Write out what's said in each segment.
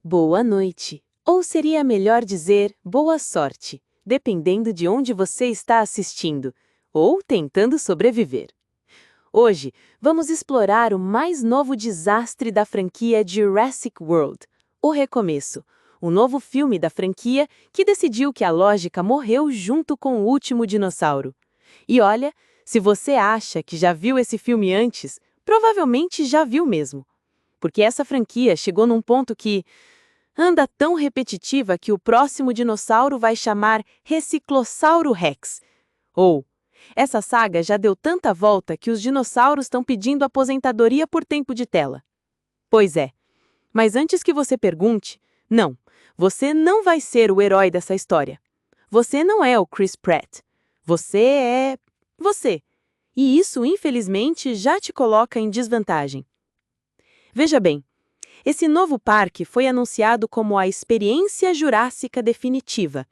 Boa noite, ou seria melhor dizer boa sorte, dependendo de onde você está assistindo, ou tentando sobreviver. Hoje, vamos explorar o mais novo desastre da franquia Jurassic World, O Recomeço, o novo filme da franquia que decidiu que a lógica morreu junto com o último dinossauro. E olha, se você acha que já viu esse filme antes, provavelmente já viu mesmo. Porque essa franquia chegou num ponto que anda tão repetitiva que o próximo dinossauro vai chamar Reciclossauro Rex. Ou, essa saga já deu tanta volta que os dinossauros estão pedindo aposentadoria por tempo de tela. Pois é, mas antes que você pergunte, não, você não vai ser o herói dessa história. Você não é o Chris Pratt. Você é você. E isso, infelizmente, já te coloca em desvantagem. Veja bem, esse novo parque foi anunciado como a Experiência Jurássica Definitiva.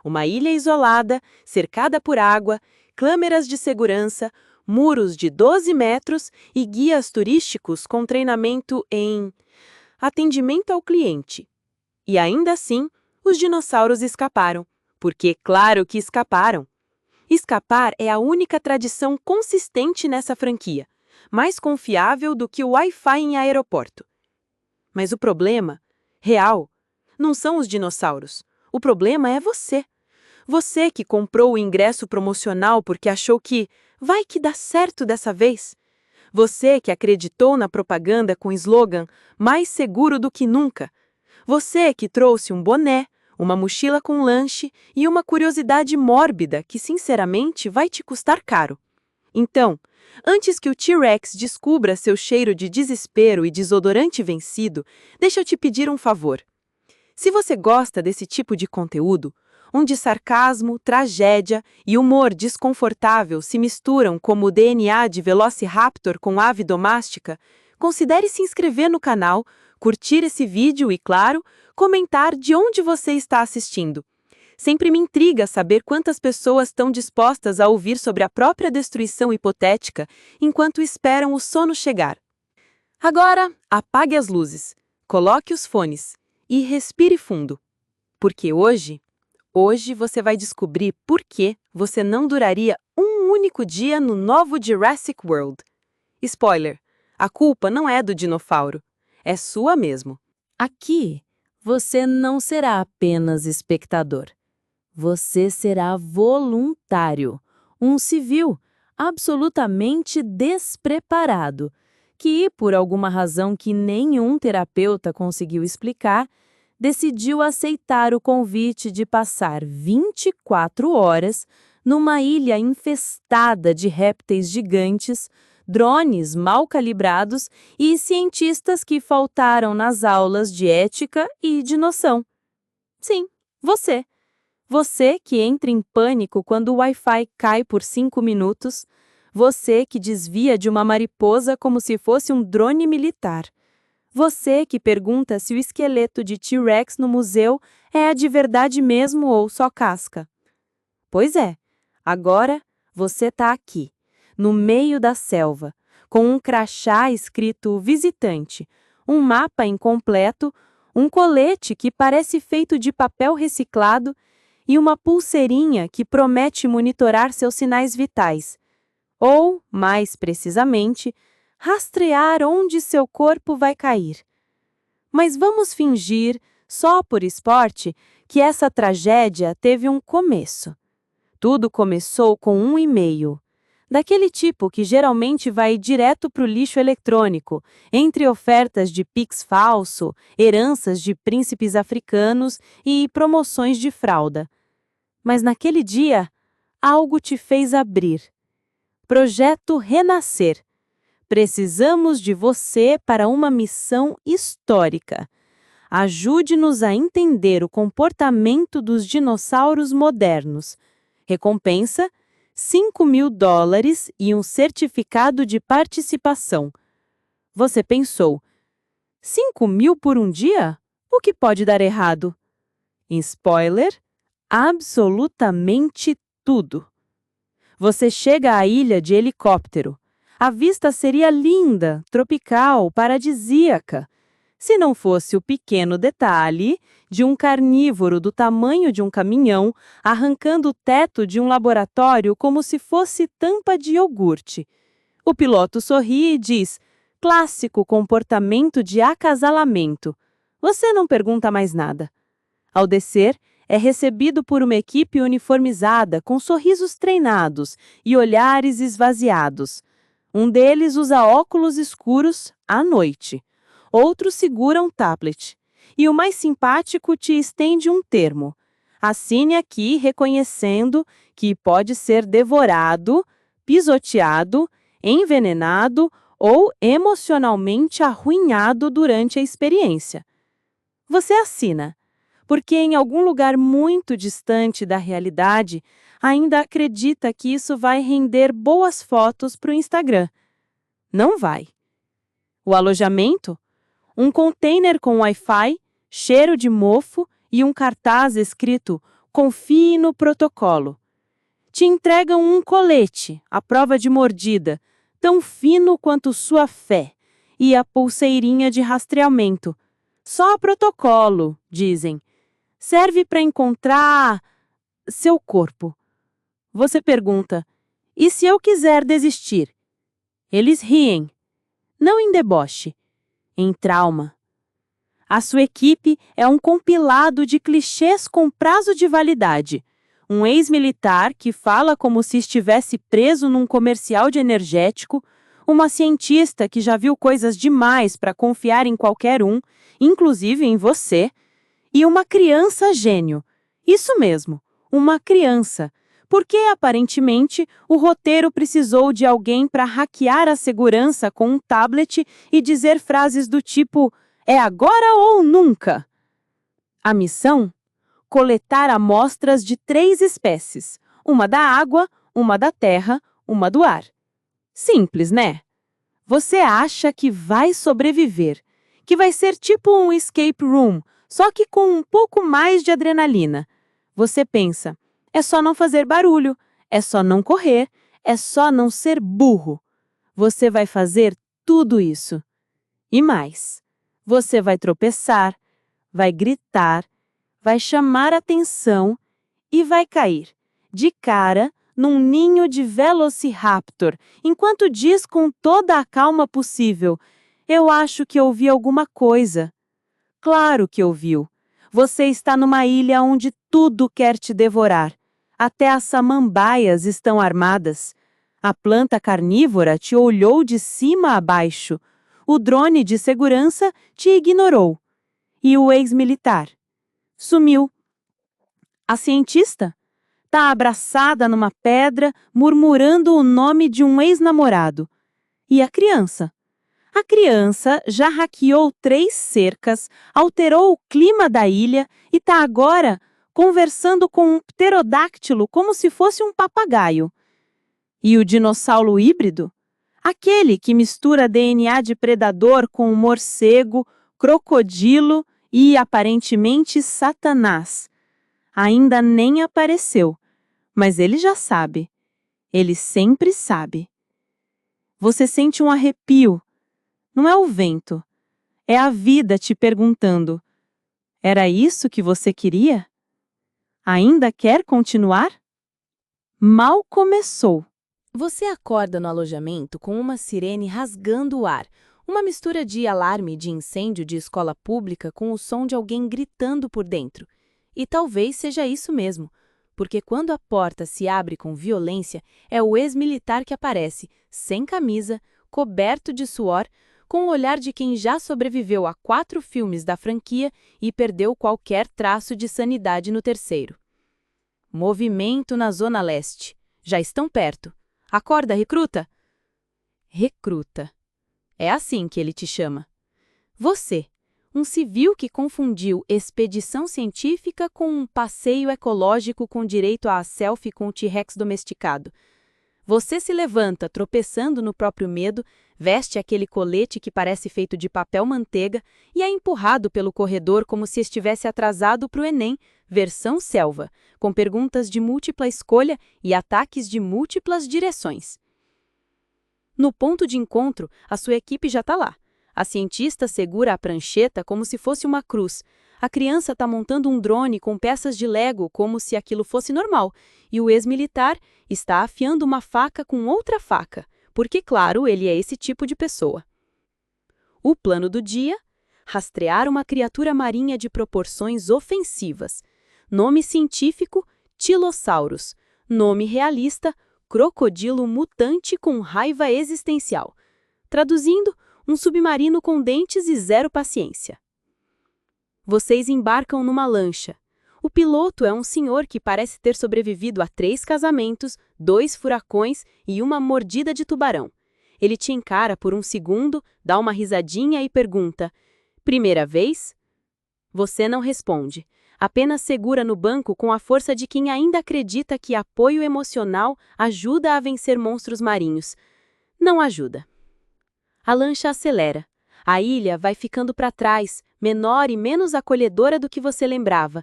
Uma ilha isolada, cercada por água, câmeras de segurança, muros de 12 metros e guias turísticos com treinamento em atendimento ao cliente. E ainda assim, os dinossauros escaparam. Porque, claro que escaparam. Escapar é a única tradição consistente nessa franquia, mais confiável do que o Wi-Fi em aeroporto. Mas o problema, real, não são os dinossauros. O problema é você. Você que comprou o ingresso promocional porque achou que vai que dá certo dessa vez. Você que acreditou na propaganda com o slogan mais seguro do que nunca. Você que trouxe um boné, uma mochila com lanche e uma curiosidade mórbida que, sinceramente, vai te custar caro. Então, antes que o T-Rex descubra seu cheiro de desespero e desodorante vencido, deixa eu te pedir um favor. Se você gosta desse tipo de conteúdo, onde sarcasmo, tragédia e humor desconfortável se misturam como o DNA de Velociraptor com ave doméstica, considere se inscrever no canal, curtir esse vídeo e, claro, comentar de onde você está assistindo. Sempre me intriga saber quantas pessoas estão dispostas a ouvir sobre a própria destruição hipotética enquanto esperam o sono chegar. Agora, apague as luzes, coloque os fones e respire fundo. Porque hoje você vai descobrir por que você não duraria um único dia no novo Jurassic World. Spoiler, a culpa não é do dinossauro, é sua mesmo. Aqui, você não será apenas espectador. Você será voluntário, um civil absolutamente despreparado, que, por alguma razão que nenhum terapeuta conseguiu explicar, decidiu aceitar o convite de passar 24 horas numa ilha infestada de répteis gigantes, drones mal calibrados e cientistas que faltaram nas aulas de ética e de noção. Sim, você. Você que entra em pânico quando o Wi-Fi cai por 5 minutos. Você que desvia de uma mariposa como se fosse um drone militar. Você que pergunta se o esqueleto de T-Rex no museu é de verdade mesmo ou só casca. Pois é, agora você está aqui, no meio da selva, com um crachá escrito visitante, um mapa incompleto, um colete que parece feito de papel reciclado e uma pulseirinha que promete monitorar seus sinais vitais. Ou, mais precisamente, rastrear onde seu corpo vai cair. Mas vamos fingir, só por esporte, que essa tragédia teve um começo. Tudo começou com um e-mail. Daquele tipo que geralmente vai direto para o lixo eletrônico, entre ofertas de Pix falso, heranças de príncipes africanos e promoções de fralda. Mas naquele dia, algo te fez abrir. Projeto Renascer. Precisamos de você para uma missão histórica. Ajude-nos a entender o comportamento dos dinossauros modernos. Recompensa: $5.000 e um certificado de participação. Você pensou, 5.000 por um dia? O que pode dar errado? Spoiler, absolutamente tudo. Você chega à ilha de helicóptero. A vista seria linda, tropical, paradisíaca. Se não fosse o pequeno detalhe de um carnívoro do tamanho de um caminhão arrancando o teto de um laboratório como se fosse tampa de iogurte. O piloto sorri e diz: clássico comportamento de acasalamento. Você não pergunta mais nada. Ao descer, é recebido por uma equipe uniformizada com sorrisos treinados e olhares esvaziados. Um deles usa óculos escuros à noite. Outro segura um tablet. E o mais simpático te estende um termo. Assine aqui reconhecendo que pode ser devorado, pisoteado, envenenado ou emocionalmente arruinado durante a experiência. Você assina, porque em algum lugar muito distante da realidade, ainda acredita que isso vai render boas fotos para o Instagram. Não vai. O alojamento? Um container com Wi-Fi, cheiro de mofo e um cartaz escrito "Confie no protocolo". Te entregam um colete, à prova de mordida, tão fino quanto sua fé, e a pulseirinha de rastreamento. Só protocolo, dizem. Serve para encontrar seu corpo. Você pergunta: e se eu quiser desistir? Eles riem. Não em deboche, em trauma. A sua equipe é um compilado de clichês com prazo de validade. Um ex-militar que fala como se estivesse preso num comercial de energético, uma cientista que já viu coisas demais para confiar em qualquer um, inclusive em você, e uma criança gênio. Isso mesmo, uma criança. Porque, aparentemente, o roteiro precisou de alguém para hackear a segurança com um tablet e dizer frases do tipo: é agora ou nunca? A missão? Coletar amostras de 3 espécies. Uma da água, uma da terra, uma do ar. Simples, né? Você acha que vai sobreviver, que vai ser tipo um escape room, só que com um pouco mais de adrenalina. Você pensa: é só não fazer barulho, é só não correr, é só não ser burro. Você vai fazer tudo isso. E mais. Você vai tropeçar, vai gritar, vai chamar atenção e vai cair, de cara, num ninho de Velociraptor, enquanto diz com toda a calma possível: eu acho que ouvi alguma coisa. Claro que ouviu. Você está numa ilha onde tudo quer te devorar. Até as samambaias estão armadas. A planta carnívora te olhou de cima a baixo. O drone de segurança te ignorou. E o ex-militar? Sumiu. A cientista? Tá abraçada numa pedra, murmurando o nome de um ex-namorado. E a criança? A criança já hackeou 3 cercas, alterou o clima da ilha e tá agora conversando com um pterodáctilo como se fosse um papagaio. E o dinossauro híbrido? Aquele que mistura DNA de predador com morcego, crocodilo e, aparentemente, Satanás. Ainda nem apareceu, mas ele já sabe. Ele sempre sabe. Você sente um arrepio. Não é o vento, é a vida te perguntando: era isso que você queria? Ainda quer continuar? Mal começou. Você acorda no alojamento com uma sirene rasgando o ar, uma mistura de alarme de incêndio de escola pública com o som de alguém gritando por dentro. E talvez seja isso mesmo, porque quando a porta se abre com violência, é o ex-militar que aparece, sem camisa, coberto de suor, com o olhar de quem já sobreviveu a 4 filmes da franquia e perdeu qualquer traço de sanidade no terceiro. Movimento na Zona Leste. Já estão perto. Acorda, recruta? Recruta. É assim que ele te chama. Você, um civil que confundiu expedição científica com um passeio ecológico com direito a selfie com o T-Rex domesticado. Você se levanta, tropeçando no próprio medo, veste aquele colete que parece feito de papel manteiga e é empurrado pelo corredor como se estivesse atrasado para o Enem, versão selva, com perguntas de múltipla escolha e ataques de múltiplas direções. No ponto de encontro, a sua equipe já está lá. A cientista segura a prancheta como se fosse uma cruz. A criança está montando um drone com peças de Lego como se aquilo fosse normal. E o ex-militar está afiando uma faca com outra faca, porque, claro, ele é esse tipo de pessoa. O plano do dia: rastrear uma criatura marinha de proporções ofensivas. Nome científico: Tilosaurus. Nome realista: crocodilo mutante com raiva existencial. Traduzindo, um submarino com dentes e zero paciência. Vocês embarcam numa lancha. O piloto é um senhor que parece ter sobrevivido a 3 casamentos, 2 furacões e uma mordida de tubarão. Ele te encara por um segundo, dá uma risadinha e pergunta: primeira vez? Você não responde. Apenas segura no banco com a força de quem ainda acredita que apoio emocional ajuda a vencer monstros marinhos. Não ajuda. A lancha acelera. A ilha vai ficando para trás, menor e menos acolhedora do que você lembrava.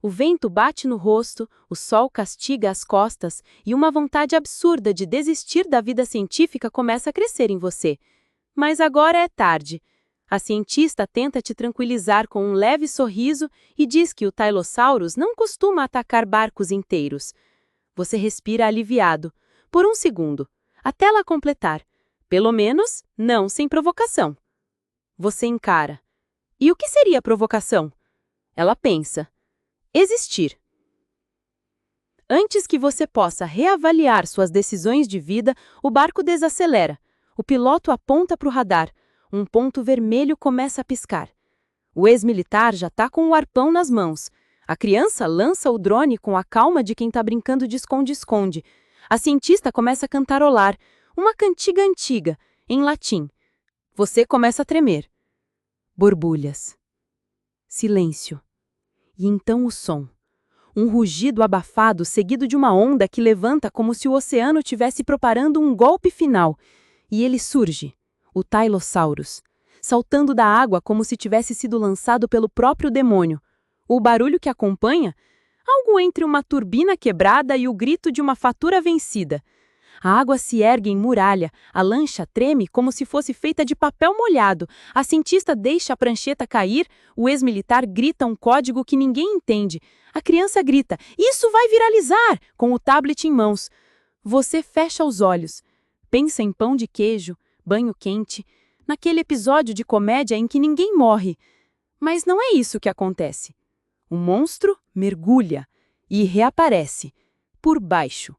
O vento bate no rosto, o sol castiga as costas e uma vontade absurda de desistir da vida científica começa a crescer em você. Mas agora é tarde. A cientista tenta te tranquilizar com um leve sorriso e diz que o Tylosaurus não costuma atacar barcos inteiros. Você respira aliviado. Por um segundo, até ela completar. Pelo menos, não sem provocação. Você encara. E o que seria provocação? Ela pensa. Existir. Antes que você possa reavaliar suas decisões de vida, o barco desacelera. O piloto aponta para o radar. Um ponto vermelho começa a piscar. O ex-militar já está com o arpão nas mãos. A criança lança o drone com a calma de quem está brincando de esconde-esconde. A cientista começa a cantarolar, uma cantiga antiga, em latim. Você começa a tremer. Borbulhas. Silêncio. E então o som. Um rugido abafado seguido de uma onda que levanta como se o oceano tivesse preparando um golpe final. E ele surge. O Tylosaurus, saltando da água como se tivesse sido lançado pelo próprio demônio. O barulho que acompanha? Algo entre uma turbina quebrada e o grito de uma fatura vencida. A água se ergue em muralha, a lancha treme como se fosse feita de papel molhado, a cientista deixa a prancheta cair, o ex-militar grita um código que ninguém entende. A criança grita: "Isso vai viralizar!" com o tablet em mãos. Você fecha os olhos, pensa em pão de queijo, banho quente, naquele episódio de comédia em que ninguém morre. Mas não é isso que acontece. O monstro mergulha e reaparece, por baixo.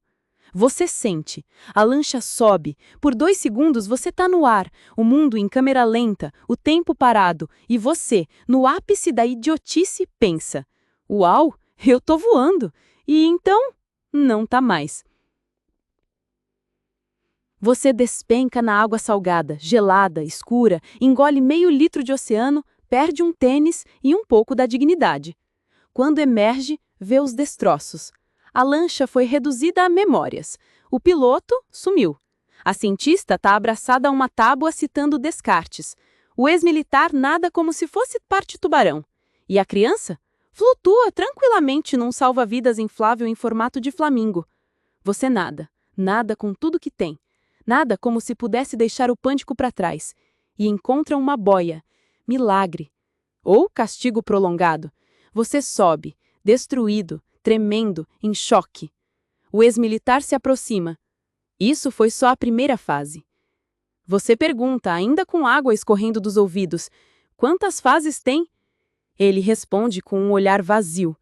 Você sente, a lancha sobe, por 2 segundos você está no ar, o mundo em câmera lenta, o tempo parado, e você, no ápice da idiotice, pensa: "Uau, eu tô voando!" E então, não tá mais. Você despenca na água salgada, gelada, escura, engole meio litro de oceano, perde um tênis e um pouco da dignidade. Quando emerge, vê os destroços. A lancha foi reduzida a memórias. O piloto sumiu. A cientista está abraçada a uma tábua citando Descartes. O ex-militar nada como se fosse parte tubarão. E a criança? Flutua tranquilamente num salva-vidas inflável em formato de flamingo. Você nada, nada com tudo que tem. Nada como se pudesse deixar o pânico para trás. E encontra uma boia. Milagre. Ou castigo prolongado. Você sobe, destruído, tremendo, em choque. O ex-militar se aproxima. Isso foi só a primeira fase. Você pergunta, ainda com água escorrendo dos ouvidos: "Quantas fases tem?" Ele responde com um olhar vazio: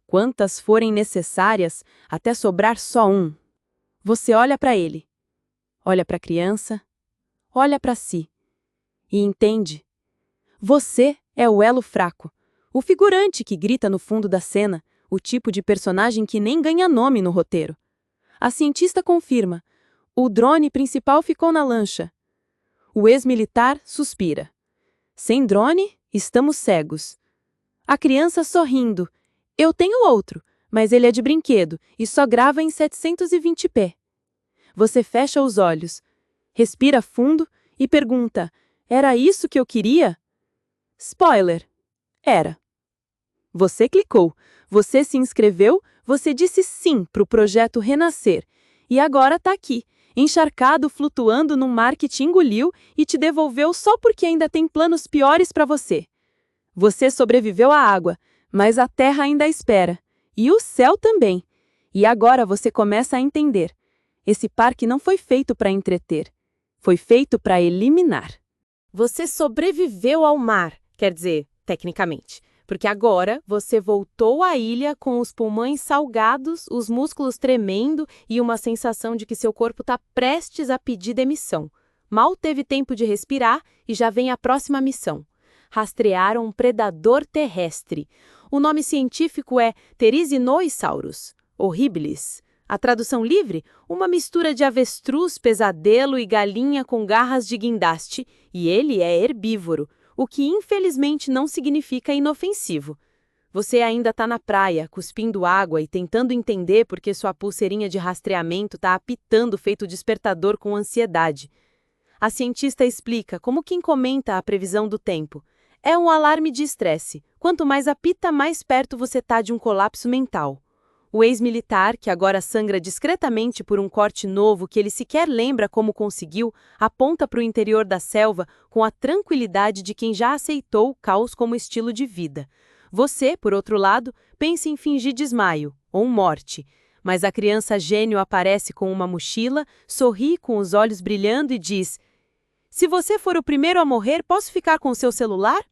"Quantas forem necessárias, até sobrar só um." Você olha para ele. Olha para a criança, olha para si e entende. Você é o elo fraco, o figurante que grita no fundo da cena, o tipo de personagem que nem ganha nome no roteiro. A cientista confirma: o drone principal ficou na lancha. O ex-militar suspira: "Sem drone, estamos cegos." A criança sorrindo: "Eu tenho outro, mas ele é de brinquedo e só grava em 720p. Você fecha os olhos, respira fundo e pergunta: "Era isso que eu queria?" Spoiler: era. Você clicou, você se inscreveu, você disse sim para o projeto Renascer. E agora está aqui, encharcado flutuando num mar que te engoliu e te devolveu só porque ainda tem planos piores para você. Você sobreviveu à água, mas a terra ainda espera. E o céu também. E agora você começa a entender. Esse parque não foi feito para entreter. Foi feito para eliminar. Você sobreviveu ao mar, quer dizer, tecnicamente. Porque agora você voltou à ilha com os pulmões salgados, os músculos tremendo e uma sensação de que seu corpo está prestes a pedir demissão. Mal teve tempo de respirar e já vem a próxima missão. Rastrear um predador terrestre. O nome científico é Therizinosaurus horribilis. A tradução livre? Uma mistura de avestruz, pesadelo e galinha com garras de guindaste, e ele é herbívoro, o que infelizmente não significa inofensivo. Você ainda está na praia, cuspindo água e tentando entender por que sua pulseirinha de rastreamento está apitando feito despertador com ansiedade. A cientista explica como quem comenta a previsão do tempo. É um alarme de estresse. Quanto mais apita, mais perto você está de um colapso mental. O ex-militar, que agora sangra discretamente por um corte novo que ele sequer lembra como conseguiu, aponta para o interior da selva com a tranquilidade de quem já aceitou o caos como estilo de vida. Você, por outro lado, pensa em fingir desmaio ou morte. Mas a criança gênio aparece com uma mochila, sorri com os olhos brilhando e diz: "Se você for o primeiro a morrer, posso ficar com seu celular?"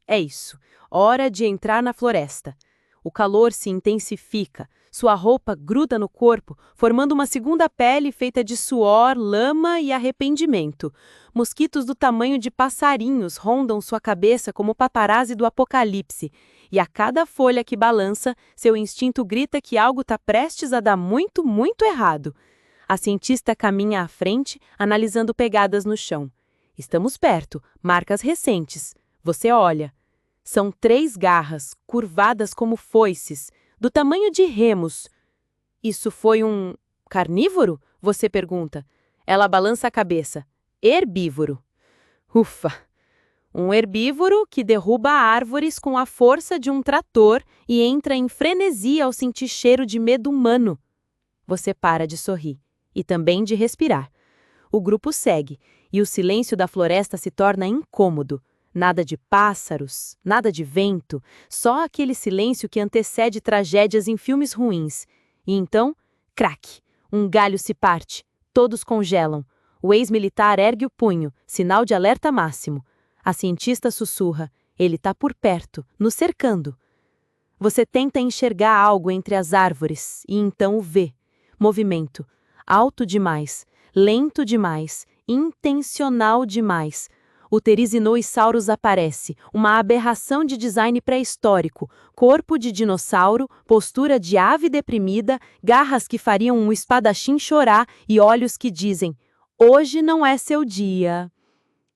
É isso. Hora de entrar na floresta. O calor se intensifica. Sua roupa gruda no corpo, formando uma segunda pele feita de suor, lama e arrependimento. Mosquitos do tamanho de passarinhos rondam sua cabeça como paparazzi do apocalipse. E a cada folha que balança, seu instinto grita que algo está prestes a dar muito, muito errado. A cientista caminha à frente, analisando pegadas no chão. Estamos perto, marcas recentes. Você olha. São 3 garras, curvadas como foices, do tamanho de remos. Isso foi um carnívoro? Você pergunta. Ela balança a cabeça. Herbívoro. Ufa! Um herbívoro que derruba árvores com a força de um trator e entra em frenesi ao sentir cheiro de medo humano. Você para de sorrir e também de respirar. O grupo segue e o silêncio da floresta se torna incômodo. Nada de pássaros, nada de vento, só aquele silêncio que antecede tragédias em filmes ruins. E então, craque, um galho se parte, todos congelam. O ex-militar ergue o punho, sinal de alerta máximo. A cientista sussurra, ele está por perto, nos cercando. Você tenta enxergar algo entre as árvores e então o vê. Movimento, alto demais, lento demais, intencional demais. O Therizinosaurus aparece, uma aberração de design pré-histórico, corpo de dinossauro, postura de ave deprimida, garras que fariam um espadachim chorar e olhos que dizem, hoje não é seu dia.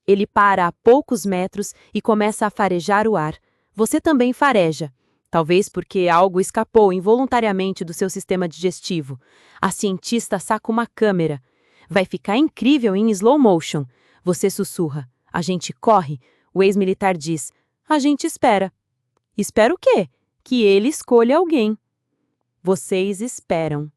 Ele para a poucos metros e começa a farejar o ar. Você também fareja. Talvez porque algo escapou involuntariamente do seu sistema digestivo. A cientista saca uma câmera. Vai ficar incrível em slow motion. Você sussurra. A gente corre? O ex-militar diz. A gente espera. Espera o quê? Que ele escolha alguém. Vocês esperam.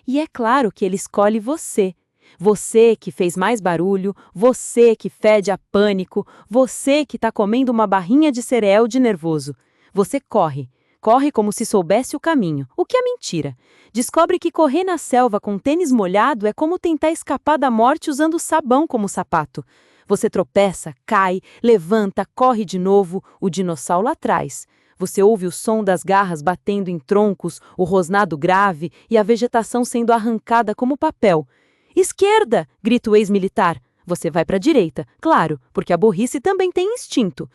E é claro que ele escolhe você. Você que fez mais barulho, você que fede a pânico, você que está comendo uma barrinha de cereal de nervoso. Você corre. Corre como se soubesse o caminho, o que é mentira. Descobre que correr na selva com tênis molhado é como tentar escapar da morte usando sabão como sapato. Você tropeça, cai, levanta, corre de novo, o dinossauro lá atrás. Você ouve o som das garras batendo em troncos, o rosnado grave e a vegetação sendo arrancada como papel. Esquerda! Grita o ex-militar. Você vai para a direita, claro, porque a burrice também tem instinto.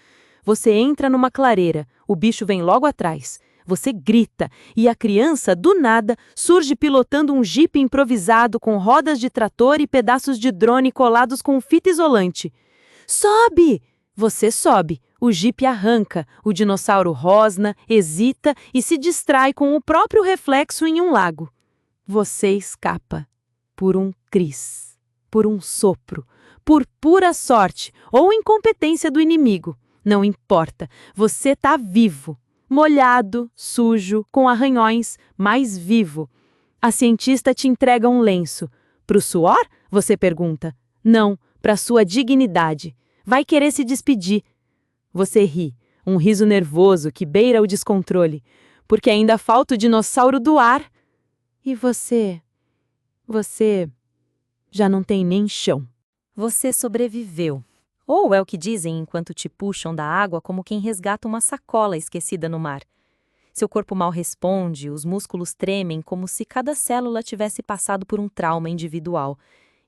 Você entra numa clareira, o bicho vem logo atrás. Você grita e a criança, do nada, surge pilotando um jipe improvisado com rodas de trator e pedaços de drone colados com fita isolante. Sobe! Você sobe. O jipe arranca, o dinossauro rosna, hesita e se distrai com o próprio reflexo em um lago. Você escapa. Por um cris. Por um sopro. Por pura sorte ou incompetência do inimigo. Não importa. Você está vivo. Molhado, sujo, com arranhões, mas vivo. A cientista te entrega um lenço. Pro suor? Você pergunta. Não, pra sua dignidade. Vai querer se despedir. Você ri, um riso nervoso que beira o descontrole, porque ainda falta o dinossauro do ar. E você já não tem nem chão. Você sobreviveu. Ou é o que dizem enquanto te puxam da água como quem resgata uma sacola esquecida no mar. Seu corpo mal responde, os músculos tremem como se cada célula tivesse passado por um trauma individual.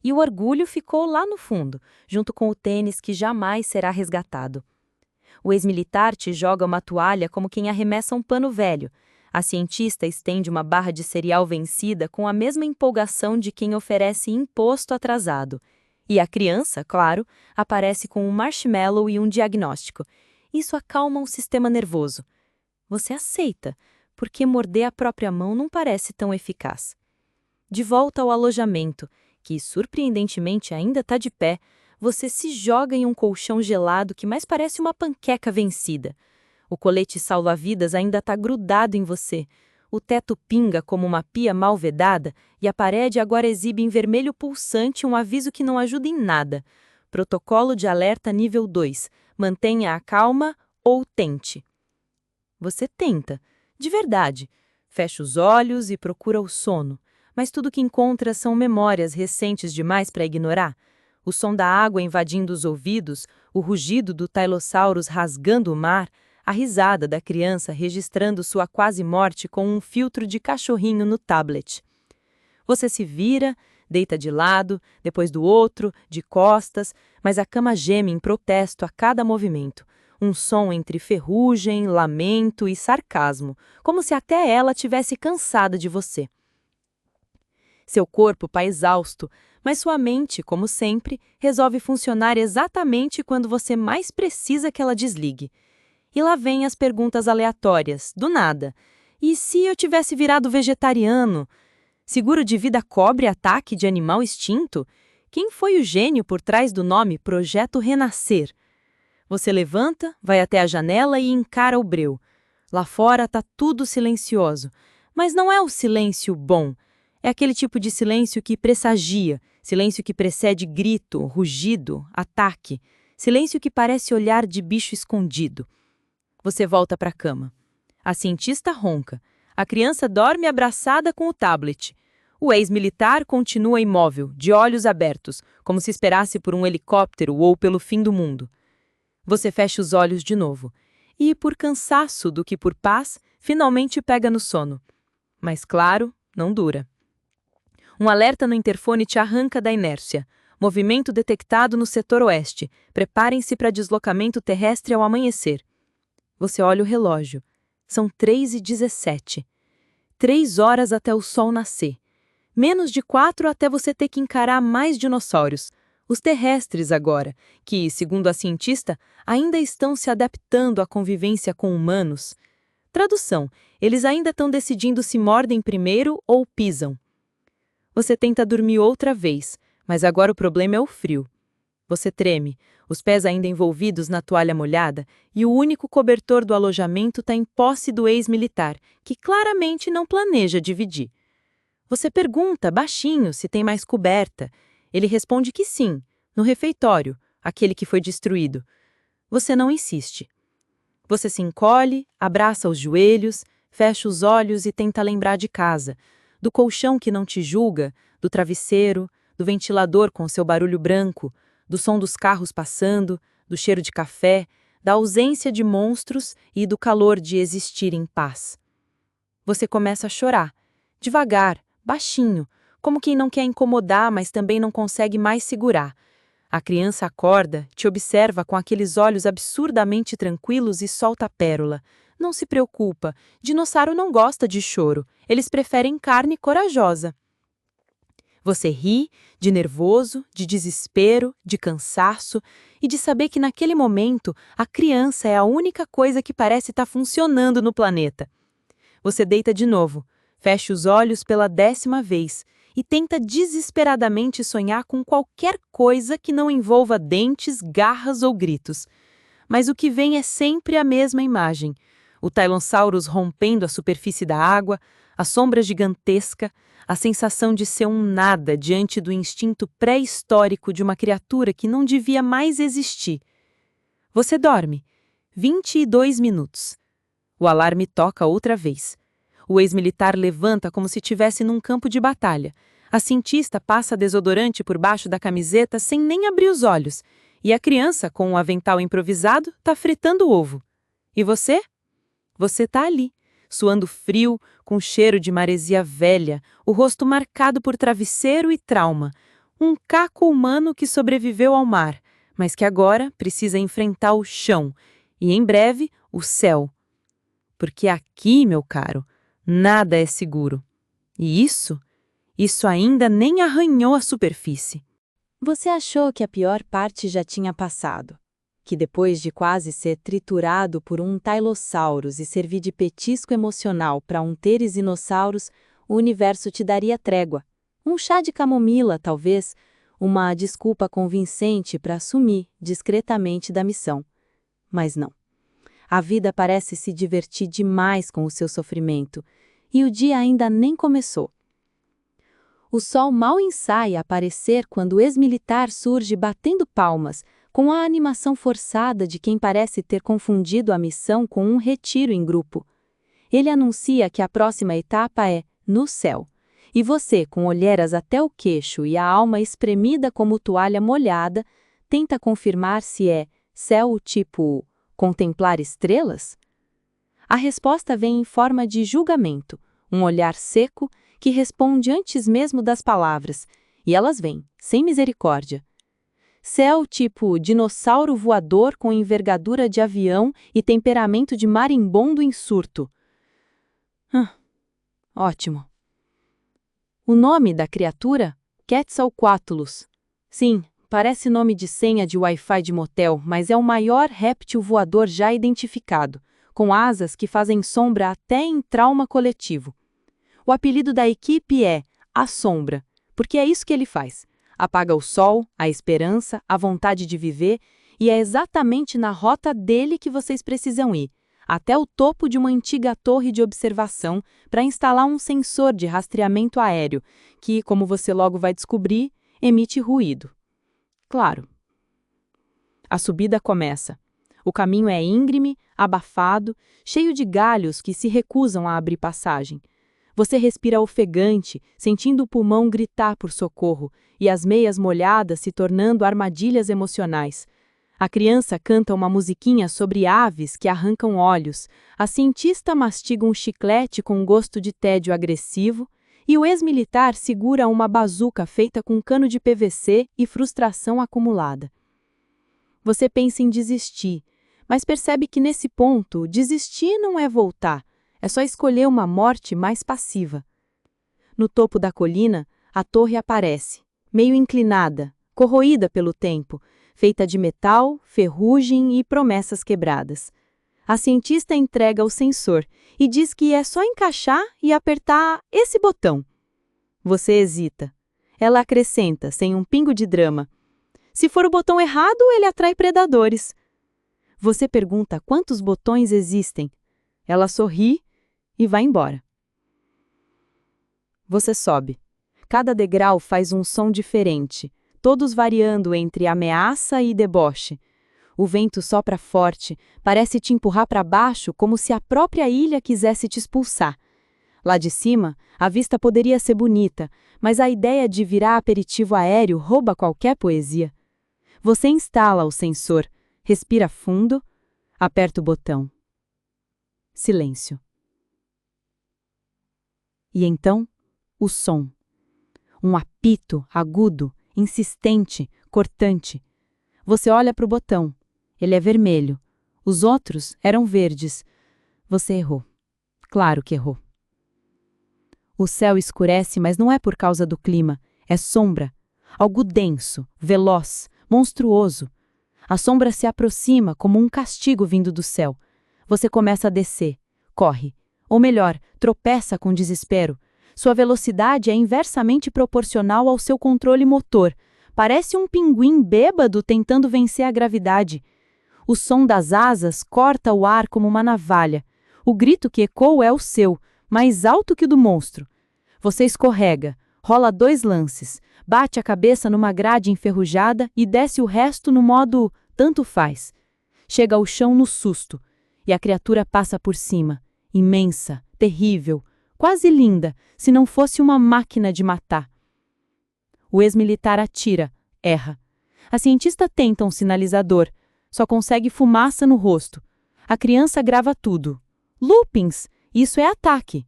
E o orgulho ficou lá no fundo, junto com o tênis que jamais será resgatado. O ex-militar te joga uma toalha como quem arremessa um pano velho. A cientista estende uma barra de cereal vencida com a mesma empolgação de quem oferece imposto atrasado. E a criança, claro, aparece com um marshmallow e um diagnóstico. Isso acalma um sistema nervoso. Você aceita, porque morder a própria mão não parece tão eficaz. De volta ao alojamento, que surpreendentemente ainda está de pé, você se joga em um colchão gelado que mais parece uma panqueca vencida. O colete salva-vidas ainda está grudado em você. O teto pinga como uma pia mal vedada e a parede agora exibe em vermelho pulsante um aviso que não ajuda em nada. Protocolo de alerta nível 2. Mantenha a calma ou tente. Você tenta, de verdade. Fecha os olhos e procura o sono, mas tudo que encontra são memórias recentes demais para ignorar. O som da água invadindo os ouvidos, o rugido do Tylosaurus rasgando o mar, a risada da criança registrando sua quase morte com um filtro de cachorrinho no tablet. Você se vira, deita de lado, depois do outro, de costas, mas a cama geme em protesto a cada movimento. Um som entre ferrugem, lamento e sarcasmo, como se até ela tivesse cansada de você. Seu corpo está exausto, mas sua mente, como sempre, resolve funcionar exatamente quando você mais precisa que ela desligue. E lá vêm as perguntas aleatórias, do nada. E se eu tivesse virado vegetariano? Seguro de vida cobre ataque de animal extinto? Quem foi o gênio por trás do nome Projeto Renascer? Você levanta, vai até a janela e encara o breu. Lá fora está tudo silencioso, mas não é o silêncio bom. É aquele tipo de silêncio que pressagia, silêncio que precede grito, rugido, ataque, silêncio que parece olhar de bicho escondido. Você volta para a cama. A cientista ronca. A criança dorme abraçada com o tablet. O ex-militar continua imóvel, de olhos abertos, como se esperasse por um helicóptero ou pelo fim do mundo. Você fecha os olhos de novo. E, por cansaço do que por paz, finalmente pega no sono. Mas, claro, não dura. Um alerta no interfone te arranca da inércia. Movimento detectado no setor oeste. Preparem-se para deslocamento terrestre ao amanhecer. Você olha o relógio. São 3h17. 3 horas até o sol nascer. Menos de 4 até você ter que encarar mais dinossauros. Os terrestres agora, que, segundo a cientista, ainda estão se adaptando à convivência com humanos. Tradução: eles ainda estão decidindo se mordem primeiro ou pisam. Você tenta dormir outra vez, mas agora o problema é o frio. Você treme, os pés ainda envolvidos na toalha molhada, e o único cobertor do alojamento está em posse do ex-militar, que claramente não planeja dividir. Você pergunta, baixinho, se tem mais coberta. Ele responde que sim, no refeitório, aquele que foi destruído. Você não insiste. Você se encolhe, abraça os joelhos, fecha os olhos e tenta lembrar de casa, do colchão que não te julga, do travesseiro, do ventilador com seu barulho branco, do som dos carros passando, do cheiro de café, da ausência de monstros e do calor de existir em paz. Você começa a chorar, devagar, baixinho, como quem não quer incomodar, mas também não consegue mais segurar. A criança acorda, te observa com aqueles olhos absurdamente tranquilos e solta a pérola. Não se preocupa, dinossauro não gosta de choro, eles preferem carne corajosa. Você ri, de nervoso, de desespero, de cansaço e de saber que naquele momento a criança é a única coisa que parece estar funcionando no planeta. Você deita de novo, fecha os olhos pela 10ª vez e tenta desesperadamente sonhar com qualquer coisa que não envolva dentes, garras ou gritos. Mas o que vem é sempre a mesma imagem. O Tylosaurus rompendo a superfície da água, a sombra gigantesca, a sensação de ser um nada diante do instinto pré-histórico de uma criatura que não devia mais existir. Você dorme. 22 minutos. O alarme toca outra vez. O ex-militar levanta como se estivesse num campo de batalha. A cientista passa desodorante por baixo da camiseta sem nem abrir os olhos. E a criança, com um avental improvisado, está fritando ovo. E você? Você está ali, suando frio, com cheiro de maresia velha, o rosto marcado por travesseiro e trauma. Um caco humano que sobreviveu ao mar, mas que agora precisa enfrentar o chão e, em breve, o céu. Porque aqui, meu caro, nada é seguro. E isso ainda nem arranhou a superfície. Você achou que a pior parte já tinha passado? Que depois de quase ser triturado por um Tylosaurus e servir de petisco emocional para um Therizinosaurus, o universo te daria trégua. Um chá de camomila, talvez, uma desculpa convincente para assumir discretamente da missão. Mas não. A vida parece se divertir demais com o seu sofrimento, e o dia ainda nem começou. O sol mal ensaia a aparecer quando o ex-militar surge batendo palmas, com a animação forçada de quem parece ter confundido a missão com um retiro em grupo. Ele anuncia que a próxima etapa é no céu, e você, com olheiras até o queixo e a alma espremida como toalha molhada, tenta confirmar se é céu tipo contemplar estrelas? A resposta vem em forma de julgamento, um olhar seco que responde antes mesmo das palavras, e elas vêm, sem misericórdia. Céu tipo dinossauro voador com envergadura de avião e temperamento de marimbondo em surto. Ótimo. O nome da criatura? Quetzalcoatlus. Sim, parece nome de senha de Wi-Fi de motel, mas é o maior réptil voador já identificado, com asas que fazem sombra até em trauma coletivo. O apelido da equipe é A Sombra, porque é isso que ele faz. Apaga o sol, a esperança, a vontade de viver, e é exatamente na rota dele que vocês precisam ir, até o topo de uma antiga torre de observação para instalar um sensor de rastreamento aéreo, que, como você logo vai descobrir, emite ruído. Claro. A subida começa. O caminho é íngreme, abafado, cheio de galhos que se recusam a abrir passagem. Você respira ofegante, sentindo o pulmão gritar por socorro, e as meias molhadas se tornando armadilhas emocionais. A criança canta uma musiquinha sobre aves que arrancam olhos, a cientista mastiga um chiclete com gosto de tédio agressivo, e o ex-militar segura uma bazuca feita com cano de PVC e frustração acumulada. Você pensa em desistir, mas percebe que nesse ponto, desistir não é voltar. É só escolher uma morte mais passiva. No topo da colina, a torre aparece, meio inclinada, corroída pelo tempo, feita de metal, ferrugem e promessas quebradas. A cientista entrega o sensor e diz que é só encaixar e apertar esse botão. Você hesita. Ela acrescenta, sem um pingo de drama. Se for o botão errado, ele atrai predadores. Você pergunta quantos botões existem. Ela sorri e vai embora. Você sobe. Cada degrau faz um som diferente, todos variando entre ameaça e deboche. O vento sopra forte, parece te empurrar para baixo como se a própria ilha quisesse te expulsar. Lá de cima, a vista poderia ser bonita, mas a ideia de virar aperitivo aéreo rouba qualquer poesia. Você instala o sensor, respira fundo, aperta o botão. Silêncio. E então, o som. Um apito agudo, insistente, cortante. Você olha para o botão. Ele é vermelho. Os outros eram verdes. Você errou. Claro que errou. O céu escurece, mas não é por causa do clima. É sombra. Algo denso, veloz, monstruoso. A sombra se aproxima como um castigo vindo do céu. Você começa a descer. Corre. Ou melhor, tropeça com desespero. Sua velocidade é inversamente proporcional ao seu controle motor. Parece um pinguim bêbado tentando vencer a gravidade. O som das asas corta o ar como uma navalha. O grito que ecoa é o seu, mais alto que o do monstro. Você escorrega, rola 2 lances, bate a cabeça numa grade enferrujada e desce o resto no modo tanto faz. Chega ao chão no susto, e a criatura passa por cima, imensa, terrível, quase linda, se não fosse uma máquina de matar. O ex-militar atira, erra. A cientista tenta um sinalizador, só consegue fumaça no rosto. A criança grava tudo. Loopings! Isso é ataque.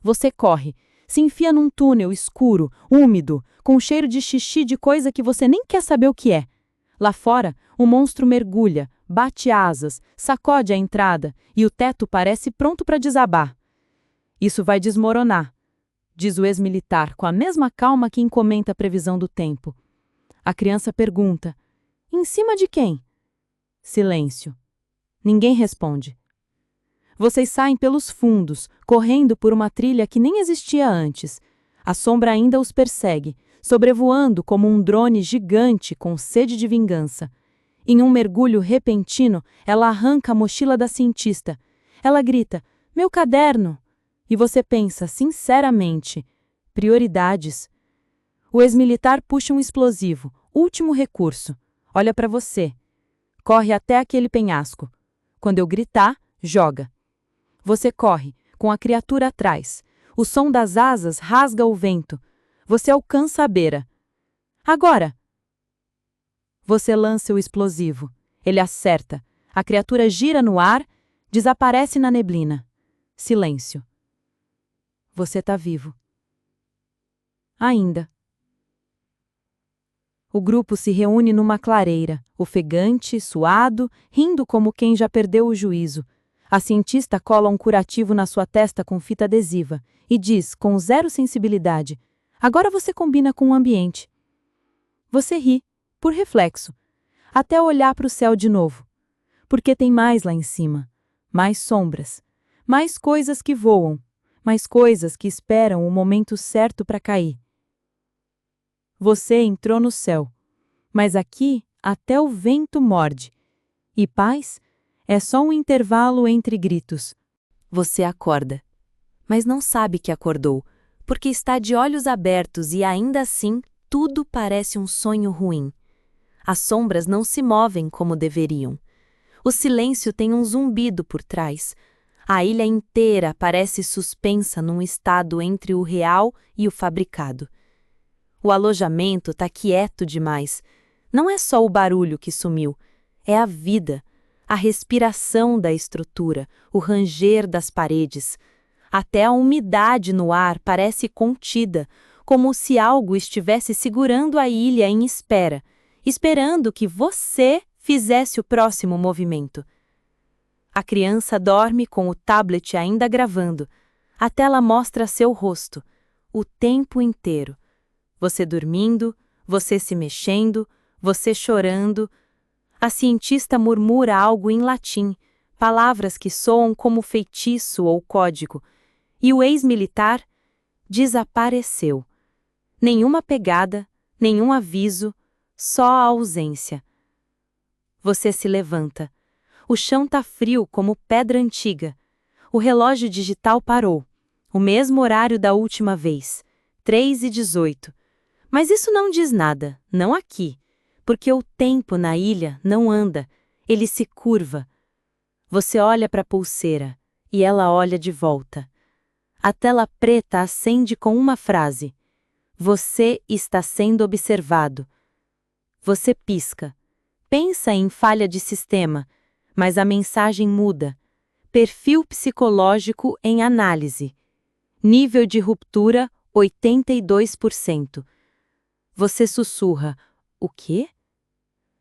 Você corre, se enfia num túnel escuro, úmido, com cheiro de xixi de coisa que você nem quer saber o que é. Lá fora, o monstro mergulha, bate asas, sacode a entrada e o teto parece pronto para desabar. Isso vai desmoronar, diz o ex-militar com a mesma calma que comenta a previsão do tempo. A criança pergunta: em cima de quem? Silêncio. Ninguém responde. Vocês saem pelos fundos, correndo por uma trilha que nem existia antes. A sombra ainda os persegue, sobrevoando como um drone gigante com sede de vingança. Em um mergulho repentino, ela arranca a mochila da cientista. Ela grita: meu caderno! E você pensa, sinceramente, prioridades. O ex-militar puxa um explosivo, último recurso. Olha para você. Corre até aquele penhasco. Quando eu gritar, joga. Você corre, com a criatura atrás. O som das asas rasga o vento. Você alcança a beira. Agora! Você lança o explosivo. Ele acerta. A criatura gira no ar, desaparece na neblina. Silêncio. Você está vivo. Ainda. O grupo se reúne numa clareira, ofegante, suado, rindo como quem já perdeu o juízo. A cientista cola um curativo na sua testa com fita adesiva e diz, com zero sensibilidade: agora você combina com o ambiente. Você ri, por reflexo, até olhar para o céu de novo. Porque tem mais lá em cima. Mais sombras. Mais coisas que voam. Mais coisas que esperam o momento certo para cair. Você entrou no céu. Mas aqui até o vento morde. E paz é só um intervalo entre gritos. Você acorda. Mas não sabe que acordou, porque está de olhos abertos e ainda assim tudo parece um sonho ruim. As sombras não se movem como deveriam. O silêncio tem um zumbido por trás. A ilha inteira parece suspensa num estado entre o real e o fabricado. O alojamento está quieto demais. Não é só o barulho que sumiu, é a vida, a respiração da estrutura, o ranger das paredes. Até a umidade no ar parece contida, como se algo estivesse segurando a ilha em espera, esperando que você fizesse o próximo movimento. A criança dorme com o tablet ainda gravando. A tela mostra seu rosto, o tempo inteiro. Você dormindo, você se mexendo, você chorando. A cientista murmura algo em latim, palavras que soam como feitiço ou código. E o ex-militar desapareceu. Nenhuma pegada, nenhum aviso, só a ausência. Você se levanta. O chão tá frio como pedra antiga. O relógio digital parou. O mesmo horário da última vez, 3h18. Mas isso não diz nada, não aqui, porque o tempo na ilha não anda, ele se curva. Você olha para a pulseira e ela olha de volta. A tela preta acende com uma frase: você está sendo observado. Você pisca. Pensa em falha de sistema, mas a mensagem muda. Perfil psicológico em análise. Nível de ruptura 82%. Você sussurra: o quê?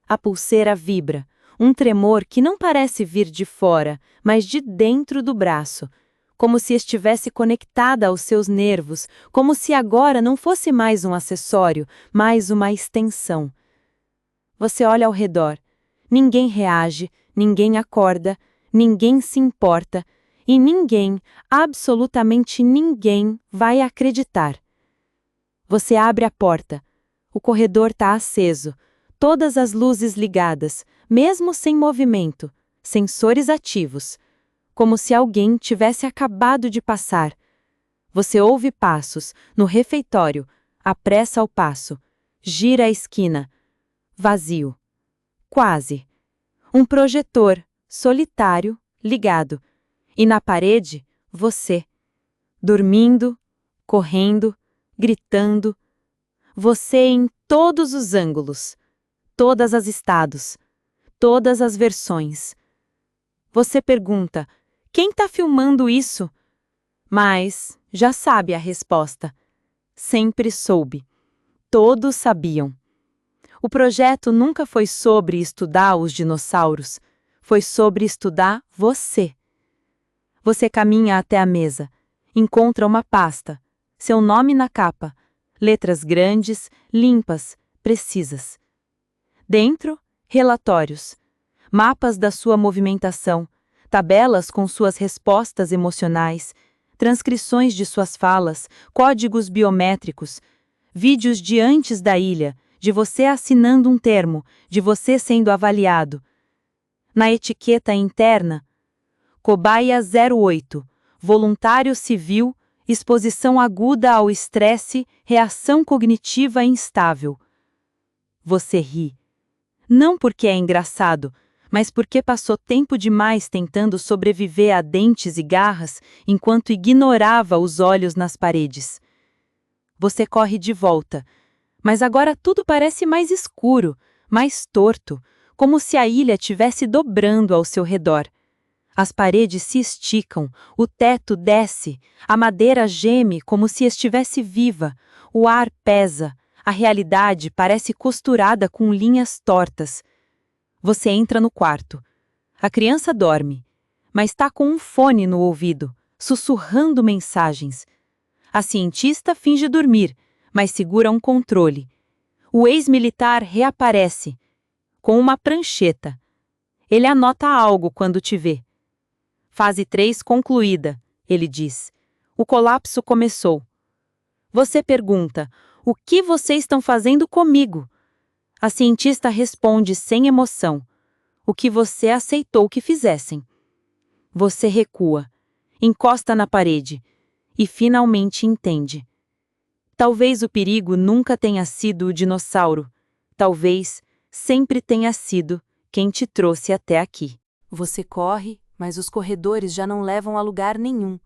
A pulseira vibra, um tremor que não parece vir de fora, mas de dentro do braço, como se estivesse conectada aos seus nervos, como se agora não fosse mais um acessório, mas uma extensão. Você olha ao redor. Ninguém reage, ninguém acorda, ninguém se importa, e ninguém, absolutamente ninguém, vai acreditar. Você abre a porta. O corredor está aceso, todas as luzes ligadas, mesmo sem movimento, sensores ativos. como se alguém tivesse acabado de passar. Você ouve passos no refeitório, apressa o passo, gira a esquina. Vazio. Quase. Um projetor, solitário, ligado. E na parede, você. Dormindo, correndo, gritando. Você em todos os ângulos, todas as estados, todas as versões. Você pergunta, quem está filmando isso? Mas já sabe a resposta. Sempre soube. Todos sabiam. O projeto nunca foi sobre estudar os dinossauros, foi sobre estudar você. Você caminha até a mesa, encontra uma pasta, seu nome na capa, letras grandes, limpas, precisas. Dentro, relatórios, mapas da sua movimentação, tabelas com suas respostas emocionais, transcrições de suas falas, códigos biométricos, vídeos de antes da ilha, de você assinando um termo, de você sendo avaliado. Na etiqueta interna, Cobaia 08, voluntário civil, exposição aguda ao estresse, reação cognitiva instável. Você ri. Não porque é engraçado, mas porque passou tempo demais tentando sobreviver a dentes e garras enquanto ignorava os olhos nas paredes. Você corre de volta, mas agora tudo parece mais escuro, mais torto, como se a ilha estivesse dobrando ao seu redor. As paredes se esticam, o teto desce, a madeira geme como se estivesse viva, o ar pesa, a realidade parece costurada com linhas tortas. Você entra no quarto. A criança dorme, mas está com um fone no ouvido, sussurrando mensagens. A cientista finge dormir, mas segura um controle. O ex-militar reaparece, com uma prancheta. Ele anota algo quando te vê. Fase 3 concluída, ele diz. O colapso começou. Você pergunta, o que vocês estão fazendo comigo? A cientista responde sem emoção. O que você aceitou que fizessem. Você recua, encosta na parede e finalmente entende. Talvez o perigo nunca tenha sido o dinossauro. Talvez sempre tenha sido quem te trouxe até aqui. Você corre, mas os corredores já não levam a lugar nenhum.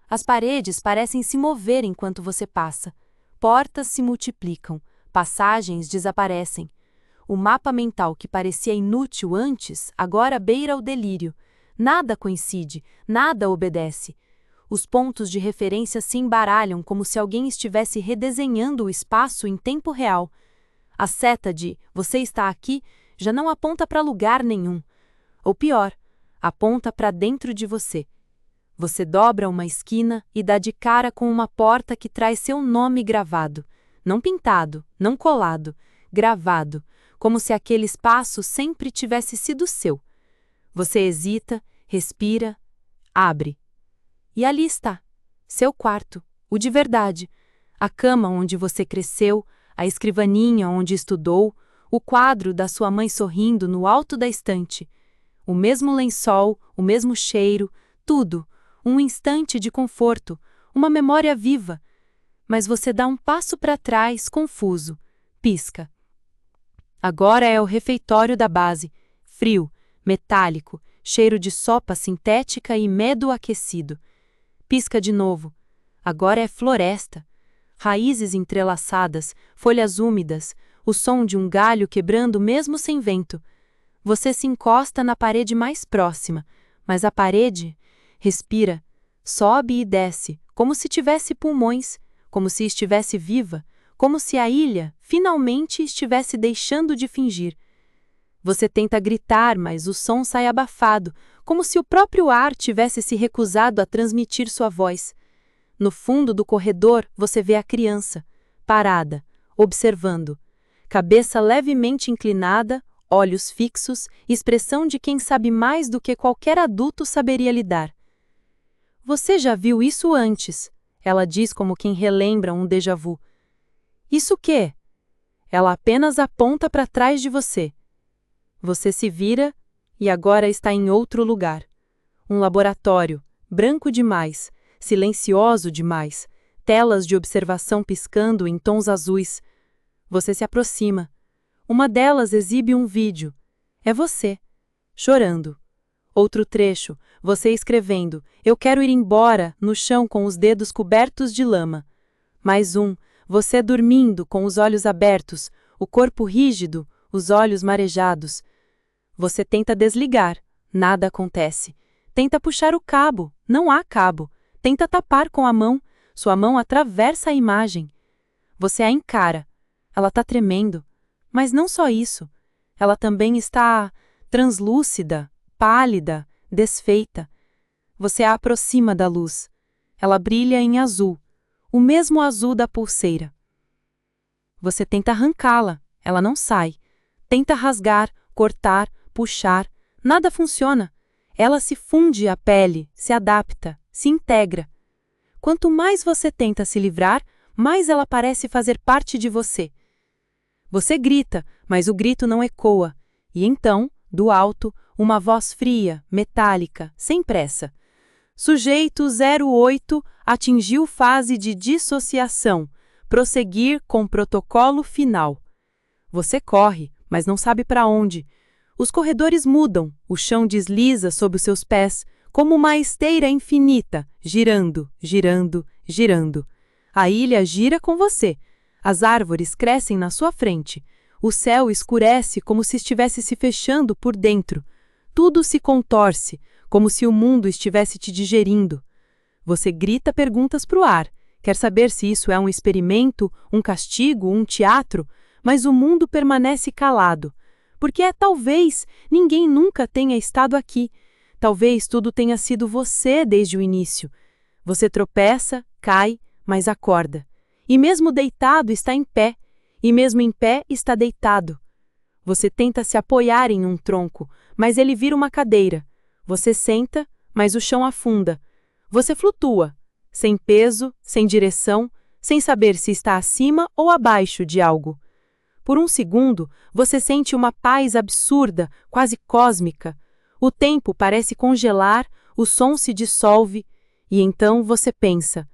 As paredes parecem se mover enquanto você passa. Portas se multiplicam, passagens desaparecem. O mapa mental que parecia inútil antes, agora beira o delírio. Nada coincide, nada obedece. Os pontos de referência se embaralham como se alguém estivesse redesenhando o espaço em tempo real. A seta de "você está aqui" já não aponta para lugar nenhum. Ou pior, aponta para dentro de você. Você dobra uma esquina e dá de cara com uma porta que traz seu nome gravado. Não pintado, não colado, gravado, como se aquele espaço sempre tivesse sido seu. Você hesita, respira, abre. E ali está, seu quarto, o de verdade. A cama onde você cresceu, a escrivaninha onde estudou, o quadro da sua mãe sorrindo no alto da estante. O mesmo lençol, o mesmo cheiro, tudo, um instante de conforto, uma memória viva. Mas você dá um passo para trás, confuso, pisca. Agora é o refeitório da base, frio, metálico, cheiro de sopa sintética e medo aquecido. Pisca de novo. Agora é floresta. Raízes entrelaçadas, folhas úmidas, o som de um galho quebrando mesmo sem vento. Você se encosta na parede mais próxima, mas a parede respira, sobe e desce, como se tivesse pulmões, como se estivesse viva, como se a ilha finalmente estivesse deixando de fingir. Você tenta gritar, mas o som sai abafado, como se o próprio ar tivesse se recusado a transmitir sua voz. No fundo do corredor, você vê a criança, parada, observando. Cabeça levemente inclinada, olhos fixos, expressão de quem sabe mais do que qualquer adulto saberia lidar. Você já viu isso antes, ela diz como quem relembra um déjà vu. Isso o quê? Ela apenas aponta para trás de você. Você se vira e agora está em outro lugar. Um laboratório, branco demais, silencioso demais, telas de observação piscando em tons azuis. Você se aproxima. Uma delas exibe um vídeo. É você, chorando. Outro trecho, você escrevendo, eu quero ir embora, no chão com os dedos cobertos de lama. Mais um, você dormindo com os olhos abertos, o corpo rígido, os olhos marejados. Você tenta desligar, nada acontece. Tenta puxar o cabo, não há cabo. Tenta tapar com a mão, sua mão atravessa a imagem. Você a encara. Ela está tremendo. Mas não só isso. Ela também está translúcida, pálida, desfeita. Você a aproxima da luz. Ela brilha em azul, o mesmo azul da pulseira. Você tenta arrancá-la, ela não sai. Tenta rasgar, cortar, puxar, nada funciona. Ela se funde à pele, se adapta, se integra. Quanto mais você tenta se livrar, mais ela parece fazer parte de você. Você grita, mas o grito não ecoa. E então, do alto, uma voz fria, metálica, sem pressa. Sujeito 08 atingiu fase de dissociação. Prosseguir com protocolo final. Você corre, mas não sabe para onde. Os corredores mudam, o chão desliza sob os seus pés, como uma esteira infinita, girando, girando, girando. A ilha gira com você. As árvores crescem na sua frente. O céu escurece como se estivesse se fechando por dentro. Tudo se contorce, como se o mundo estivesse te digerindo. Você grita perguntas para o ar. Quer saber se isso é um experimento, um castigo, um teatro, mas o mundo permanece calado. Porque talvez ninguém nunca tenha estado aqui. Talvez tudo tenha sido você desde o início. Você tropeça, cai, mas acorda. E mesmo deitado está em pé. E mesmo em pé está deitado. Você tenta se apoiar em um tronco, mas ele vira uma cadeira. Você senta, mas o chão afunda. Você flutua, sem peso, sem direção, sem saber se está acima ou abaixo de algo. Por um segundo, você sente uma paz absurda, quase cósmica. O tempo parece congelar, o som se dissolve, e então você pensa: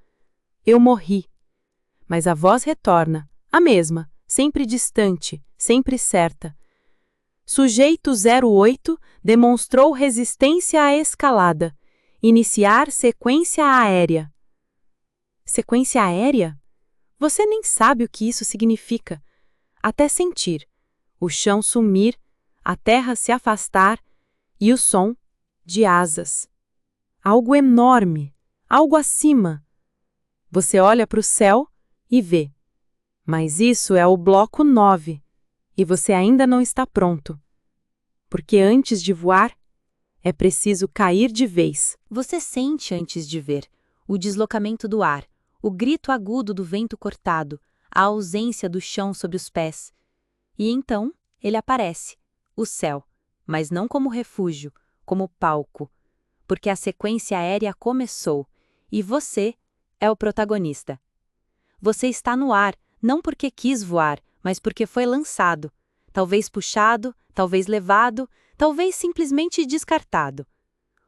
eu morri. Mas a voz retorna, a mesma, sempre distante, sempre certa. Sujeito 08 demonstrou resistência à escalada. Iniciar sequência aérea. Sequência aérea? Você nem sabe o que isso significa. Até sentir, o chão sumir, a terra se afastar e o som de asas. Algo enorme, algo acima. Você olha para o céu e vê. Mas isso é o bloco 9 e você ainda não está pronto. Porque antes de voar, é preciso cair de vez. Você sente antes de ver o deslocamento do ar, o grito agudo do vento cortado, a ausência do chão sob os pés. E então, ele aparece, o céu, mas não como refúgio, como palco. Porque a sequência aérea começou, e você é o protagonista. Você está no ar, não porque quis voar, mas porque foi lançado. Talvez puxado, talvez levado, talvez simplesmente descartado.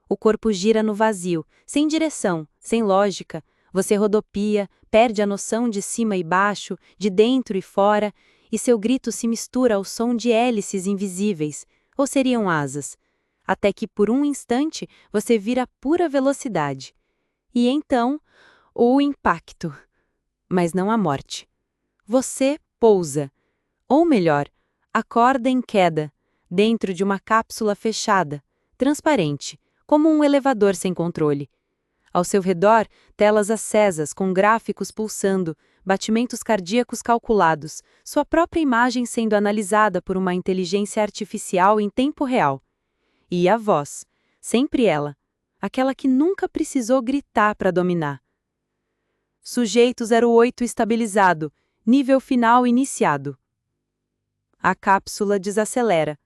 O corpo gira no vazio, sem direção, sem lógica. Você rodopia, perde a noção de cima e baixo, de dentro e fora, e seu grito se mistura ao som de hélices invisíveis, ou seriam asas, até que por um instante você vira pura velocidade. E então, o impacto. Mas não a morte. Você pousa, ou melhor, acorda em queda, dentro de uma cápsula fechada, transparente, como um elevador sem controle. Ao seu redor, telas acesas com gráficos pulsando, batimentos cardíacos calculados, sua própria imagem sendo analisada por uma inteligência artificial em tempo real. E a voz, sempre ela, aquela que nunca precisou gritar para dominar. Sujeito 08 estabilizado, nível final iniciado. A cápsula desacelera,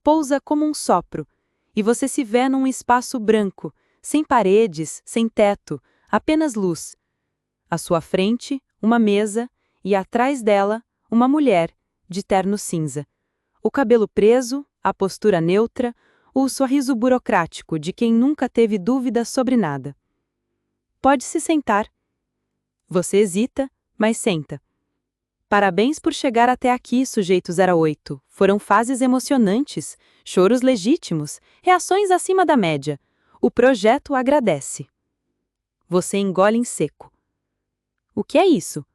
pousa como um sopro, e você se vê num espaço branco, sem paredes, sem teto, apenas luz. À sua frente, uma mesa, e atrás dela, uma mulher, de terno cinza. O cabelo preso, a postura neutra, o sorriso burocrático de quem nunca teve dúvidas sobre nada. Pode se sentar. Você hesita, mas senta. Parabéns por chegar até aqui, sujeito 08. Foram fases emocionantes, choros legítimos, reações acima da média. O projeto agradece. Você engole em seco. O que é isso?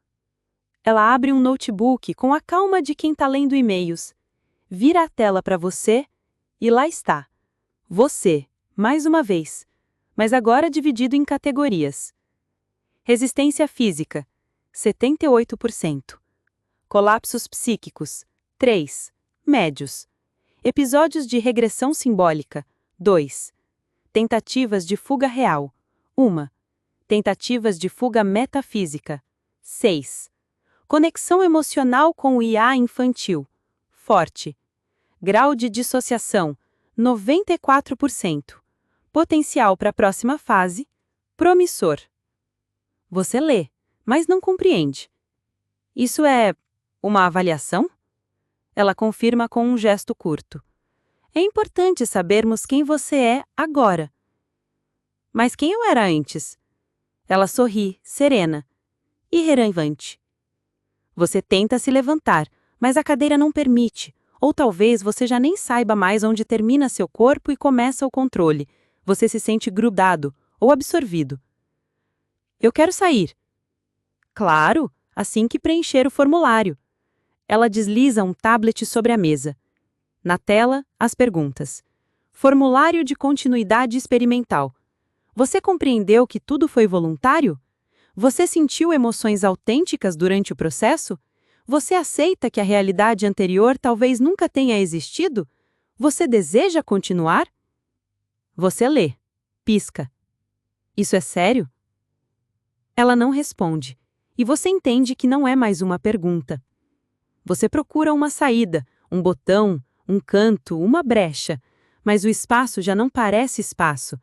Ela abre um notebook com a calma de quem está lendo e-mails. Vira a tela para você e lá está. Você, mais uma vez, mas agora dividido em categorias. Resistência física, 78%. Colapsos psíquicos, 3. Médios. Episódios de regressão simbólica, 2. Tentativas de fuga real, 1. Tentativas de fuga metafísica, 6. Conexão emocional com o IA infantil, forte. Grau de dissociação, 94%. Potencial para a próxima fase, promissor. Você lê, mas não compreende. Isso é uma avaliação? Ela confirma com um gesto curto. É importante sabermos quem você é agora. Mas quem eu era antes? Ela sorri, serena, irrelevante. Você tenta se levantar, mas a cadeira não permite. Ou talvez você já nem saiba mais onde termina seu corpo e começa o controle. Você se sente grudado ou absorvido. Eu quero sair. Claro, assim que preencher o formulário. Ela desliza um tablet sobre a mesa. Na tela, as perguntas. Formulário de continuidade experimental. Você compreendeu que tudo foi voluntário? Você sentiu emoções autênticas durante o processo? Você aceita que a realidade anterior talvez nunca tenha existido? Você deseja continuar? Você lê. Pisca. Isso é sério? Ela não responde, e você entende que não é mais uma pergunta. Você procura uma saída, um botão, um canto, uma brecha, mas o espaço já não parece espaço.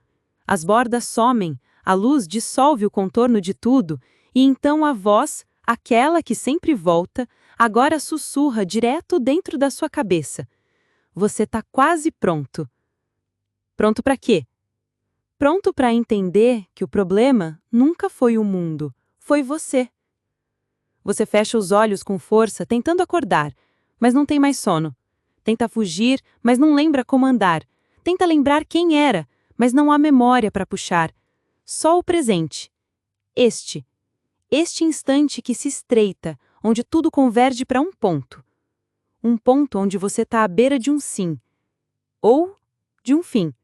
As bordas somem, a luz dissolve o contorno de tudo, e então a voz, aquela que sempre volta, agora sussurra direto dentro da sua cabeça. Você está quase pronto. Pronto para quê? Pronto para entender que o problema nunca foi o mundo, foi você. Você fecha os olhos com força, tentando acordar, mas não tem mais sono. Tenta fugir, mas não lembra como andar. Tenta lembrar quem era, mas não há memória para puxar. Só o presente. Este instante que se estreita, onde tudo converge para um ponto. Um ponto onde você está à beira de um sim. Ou de um fim.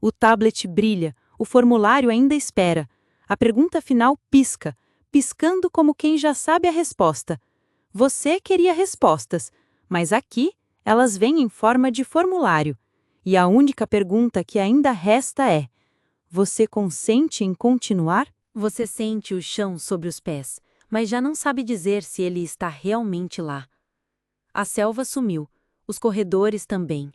O tablet brilha, o formulário ainda espera. A pergunta final pisca, piscando como quem já sabe a resposta. Você queria respostas, mas aqui elas vêm em forma de formulário. E a única pergunta que ainda resta é: você consente em continuar? Você sente o chão sob os pés, mas já não sabe dizer se ele está realmente lá. A selva sumiu, os corredores também.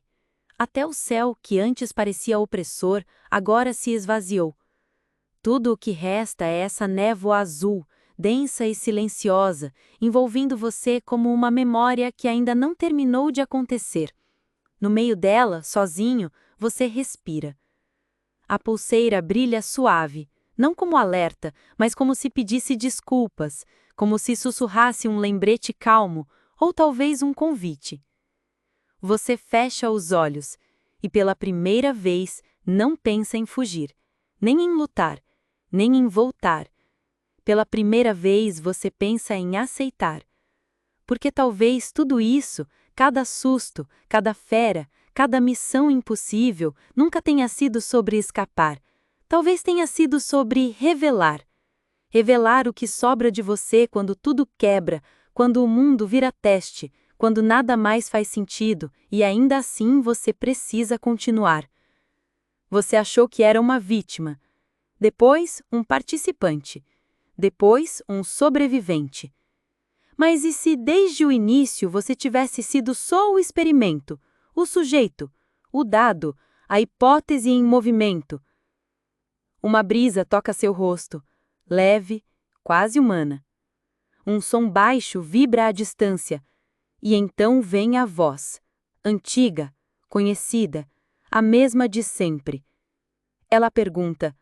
Até o céu, que antes parecia opressor, agora se esvaziou. Tudo o que resta é essa névoa azul, densa e silenciosa, envolvendo você como uma memória que ainda não terminou de acontecer. No meio dela, sozinho, você respira. A pulseira brilha suave, não como alerta, mas como se pedisse desculpas, como se sussurrasse um lembrete calmo, ou talvez um convite. Você fecha os olhos e, pela primeira vez, não pensa em fugir, nem em lutar, nem em voltar. Pela primeira vez, você pensa em aceitar. Porque talvez tudo isso, cada susto, cada fera, cada missão impossível, nunca tenha sido sobre escapar. Talvez tenha sido sobre revelar. Revelar o que sobra de você quando tudo quebra, quando o mundo vira teste, quando nada mais faz sentido e ainda assim você precisa continuar. Você achou que era uma vítima, depois um participante, depois um sobrevivente. Mas e se desde o início você tivesse sido só o experimento, o sujeito, o dado, a hipótese em movimento? Uma brisa toca seu rosto, leve, quase humana. Um som baixo vibra à distância, e então vem a voz, antiga, conhecida, a mesma de sempre. Ela pergunta: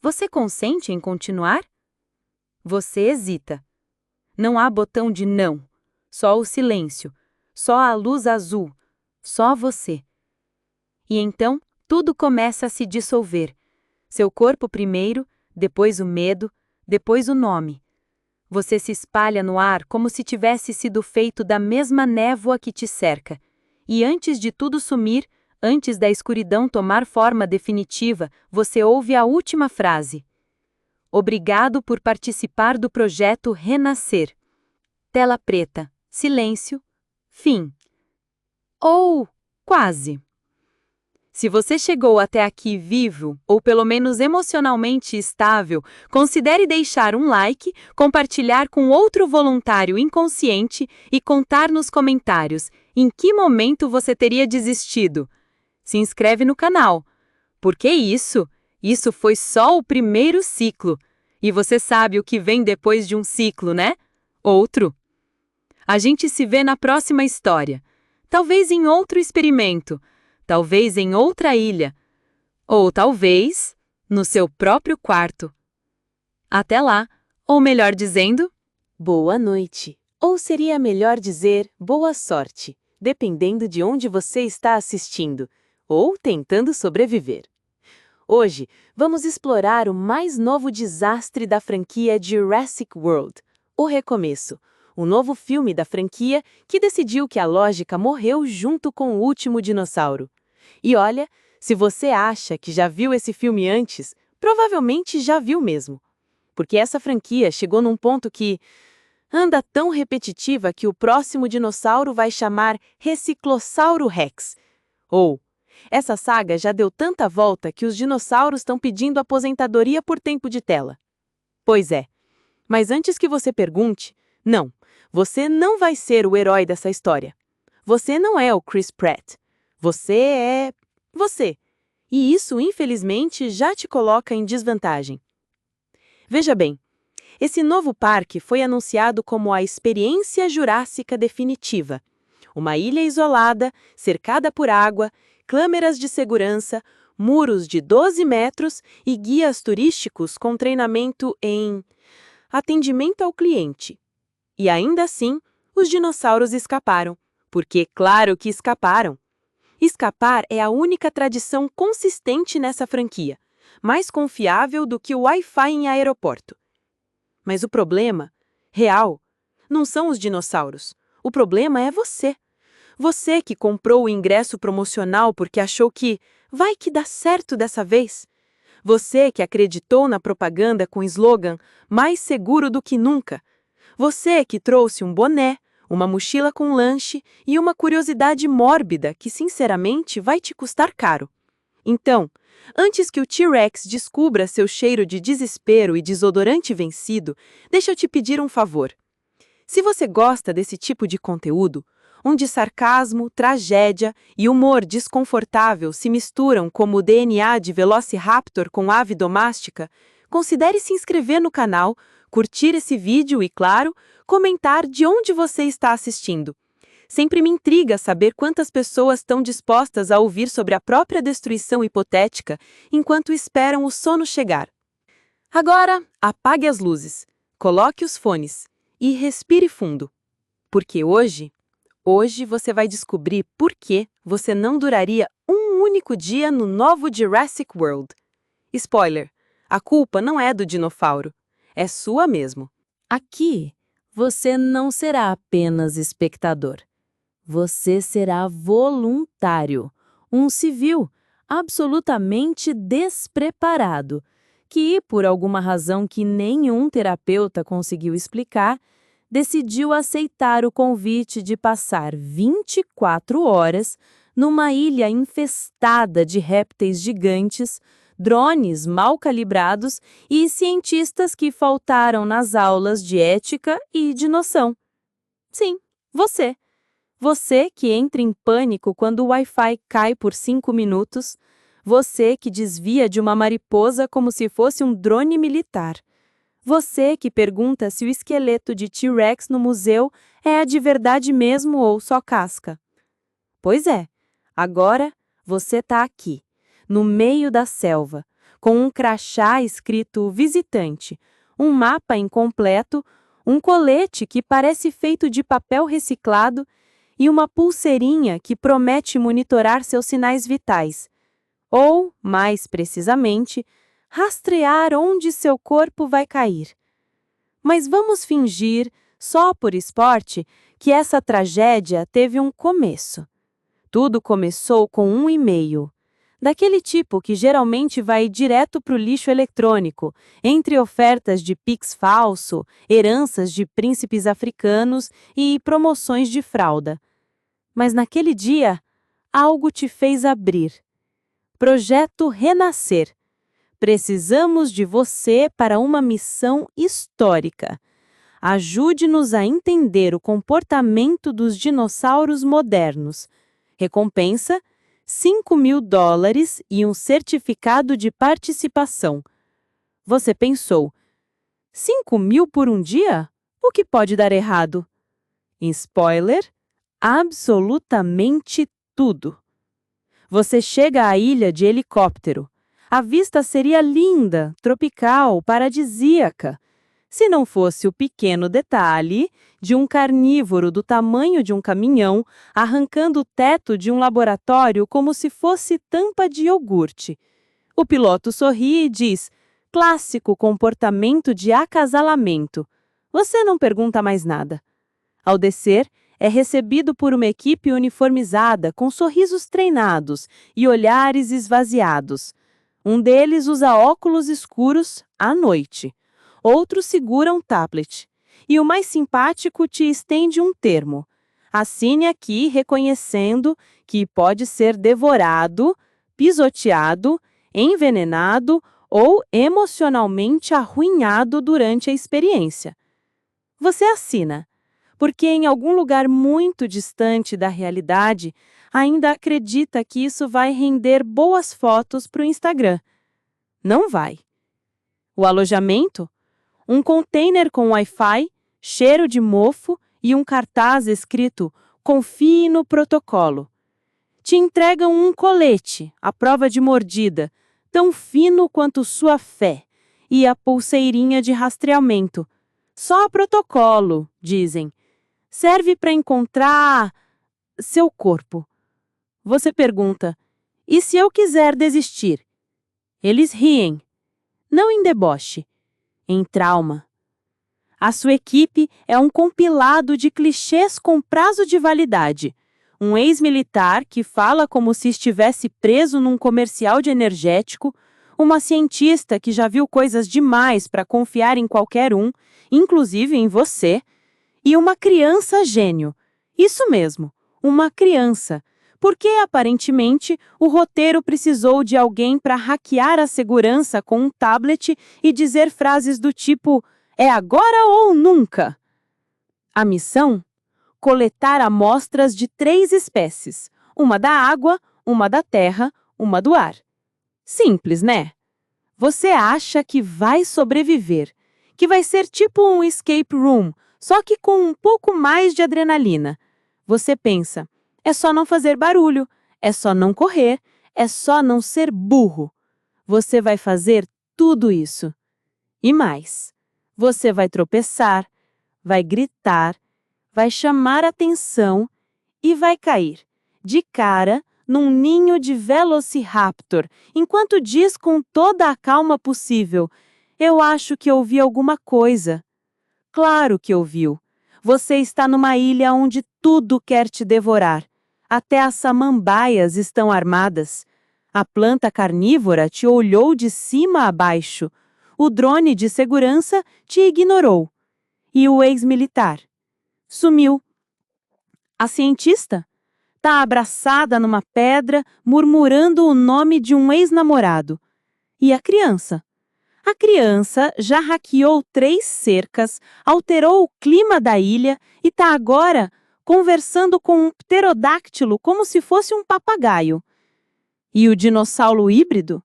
você consente em continuar? Você hesita. Não há botão de não, só o silêncio, só a luz azul, só você. E então tudo começa a se dissolver. Seu corpo primeiro, depois o medo, depois o nome. Você se espalha no ar como se tivesse sido feito da mesma névoa que te cerca. E antes de tudo sumir, antes da escuridão tomar forma definitiva, você ouve a última frase. Obrigado por participar do projeto Renascer. Tela preta, silêncio, fim. Ou quase. Se você chegou até aqui vivo, ou pelo menos emocionalmente estável, considere deixar um like, compartilhar com outro voluntário inconsciente e contar nos comentários em que momento você teria desistido. Se inscreve no canal. Porque isso foi só o primeiro ciclo. E você sabe o que vem depois de um ciclo, né? Outro. A gente se vê na próxima história. Talvez em outro experimento. Talvez em outra ilha, ou talvez no seu próprio quarto. Até lá, ou melhor dizendo, Boa noite. Ou seria melhor dizer boa sorte, dependendo de onde você está assistindo, ou tentando sobreviver. Hoje, vamos explorar o mais novo desastre da franquia Jurassic World, O Recomeço, o novo filme da franquia que decidiu que a lógica morreu junto com o último dinossauro. E olha, se você acha que já viu esse filme antes, provavelmente já viu mesmo. Porque essa franquia chegou num ponto que anda tão repetitiva que o próximo dinossauro vai chamar Reciclossauro Rex. Ou, essa saga já deu tanta volta que os dinossauros estão pedindo aposentadoria por tempo de tela. Pois é, mas antes que você pergunte, não, você não vai ser o herói dessa história. Você não é o Chris Pratt. Você é você. E isso, infelizmente, já te coloca em desvantagem. Veja bem, esse novo parque foi anunciado como a Experiência Jurássica Definitiva. Uma ilha isolada, cercada por água, câmeras de segurança, muros de 12 metros e guias turísticos com treinamento em atendimento ao cliente. E ainda assim, os dinossauros escaparam. Porque, claro que escaparam. Escapar é a única tradição consistente nessa franquia, mais confiável do que o Wi-Fi em aeroporto. Mas o problema, real, não são os dinossauros. O problema é você. Você que comprou o ingresso promocional porque achou que vai que dá certo dessa vez. Você que acreditou na propaganda com o slogan mais seguro do que nunca. Você que trouxe um boné, uma mochila com lanche e uma curiosidade mórbida que, sinceramente, vai te custar caro. Então, antes que o T-Rex descubra seu cheiro de desespero e desodorante vencido, deixa eu te pedir um favor. Se você gosta desse tipo de conteúdo, onde sarcasmo, tragédia e humor desconfortável se misturam como o DNA de Velociraptor com ave doméstica, considere se inscrever no canal, curtir esse vídeo e, claro, comentar de onde você está assistindo. Sempre me intriga saber quantas pessoas estão dispostas a ouvir sobre a própria destruição hipotética enquanto esperam o sono chegar. Agora, apague as luzes, coloque os fones e respire fundo. Porque hoje você vai descobrir por que você não duraria um único dia no novo Jurassic World. Spoiler, a culpa não é do dinossauro, é sua mesmo. aqui você não será apenas espectador. Você será voluntário, um civil absolutamente despreparado, que, por alguma razão que nenhum terapeuta conseguiu explicar, decidiu aceitar o convite de passar 24 horas numa ilha infestada de répteis gigantes, drones mal calibrados e cientistas que faltaram nas aulas de ética e de noção. Sim, você. Você que entra em pânico quando o Wi-Fi cai por 5 minutos. Você que desvia de uma mariposa como se fosse um drone militar. Você que pergunta se o esqueleto de T-Rex no museu é de verdade mesmo ou só casca. Pois é, agora Você está aqui, no meio da selva, com um crachá escrito visitante, um mapa incompleto, um colete que parece feito de papel reciclado e uma pulseirinha que promete monitorar seus sinais vitais. Ou, mais precisamente, rastrear onde seu corpo vai cair. Mas vamos fingir, só por esporte, que essa tragédia teve um começo. Tudo começou com um e-mail, daquele tipo que geralmente vai direto para o lixo eletrônico, entre ofertas de Pix falso, heranças de príncipes africanos e promoções de fralda. Mas naquele dia, algo te fez abrir. Projeto Renascer. Precisamos de você para uma missão histórica. Ajude-nos a entender o comportamento dos dinossauros modernos. Recompensa: $5.000 e um certificado de participação. Você pensou, 5.000 por um dia? O que pode dar errado? Spoiler: absolutamente tudo. Você chega à ilha de helicóptero. A vista seria linda, tropical, paradisíaca, se não fosse o pequeno detalhe de um carnívoro do tamanho de um caminhão arrancando o teto de um laboratório como se fosse tampa de iogurte. O piloto sorri e diz: clássico comportamento de acasalamento. Você não pergunta mais nada. Ao descer, é recebido por uma equipe uniformizada com sorrisos treinados e olhares esvaziados. Um deles usa óculos escuros à noite. Outro segura um tablet. E o mais simpático te estende um termo. Assine aqui reconhecendo que pode ser devorado, pisoteado, envenenado ou emocionalmente arruinado durante a experiência. Você assina, porque em algum lugar muito distante da realidade, ainda acredita que isso vai render boas fotos para o Instagram. Não vai. O alojamento? Um container com Wi-Fi, cheiro de mofo e um cartaz escrito "Confie no protocolo". Te entregam um colete, à prova de mordida, tão fino quanto sua fé, e a pulseirinha de rastreamento. Só protocolo, dizem. Serve para encontrar seu corpo. Você pergunta, e se eu quiser desistir? Eles riem. Não em deboche, em trauma. A sua equipe é um compilado de clichês com prazo de validade. Um ex-militar que fala como se estivesse preso num comercial de energético, uma cientista que já viu coisas demais para confiar em qualquer um, inclusive em você, e uma criança gênio. Isso mesmo, uma criança. Porque, aparentemente, o roteiro precisou de alguém para hackear a segurança com um tablet e dizer frases do tipo "é agora ou nunca". A missão? Coletar amostras de 3 espécies. Uma da água, uma da terra, uma do ar. Simples, né? Você acha que vai sobreviver, que vai ser tipo um escape room, só que com um pouco mais de adrenalina. Você pensa, é só não fazer barulho, é só não correr, é só não ser burro. Você vai fazer tudo isso. E mais, você vai tropeçar, vai gritar, vai chamar atenção e vai cair, de cara, num ninho de Velociraptor, enquanto diz com toda a calma possível: eu acho que ouvi alguma coisa. Claro que ouviu. Você está numa ilha onde tudo quer te devorar. Até as samambaias estão armadas. A planta carnívora te olhou de cima a baixo. O drone de segurança te ignorou. E o ex-militar? Sumiu. A cientista? Está abraçada numa pedra, murmurando o nome de um ex-namorado. E a criança? A criança já hackeou 3 cercas, alterou o clima da ilha e está agora conversando com um pterodáctilo como se fosse um papagaio. E o dinossauro híbrido?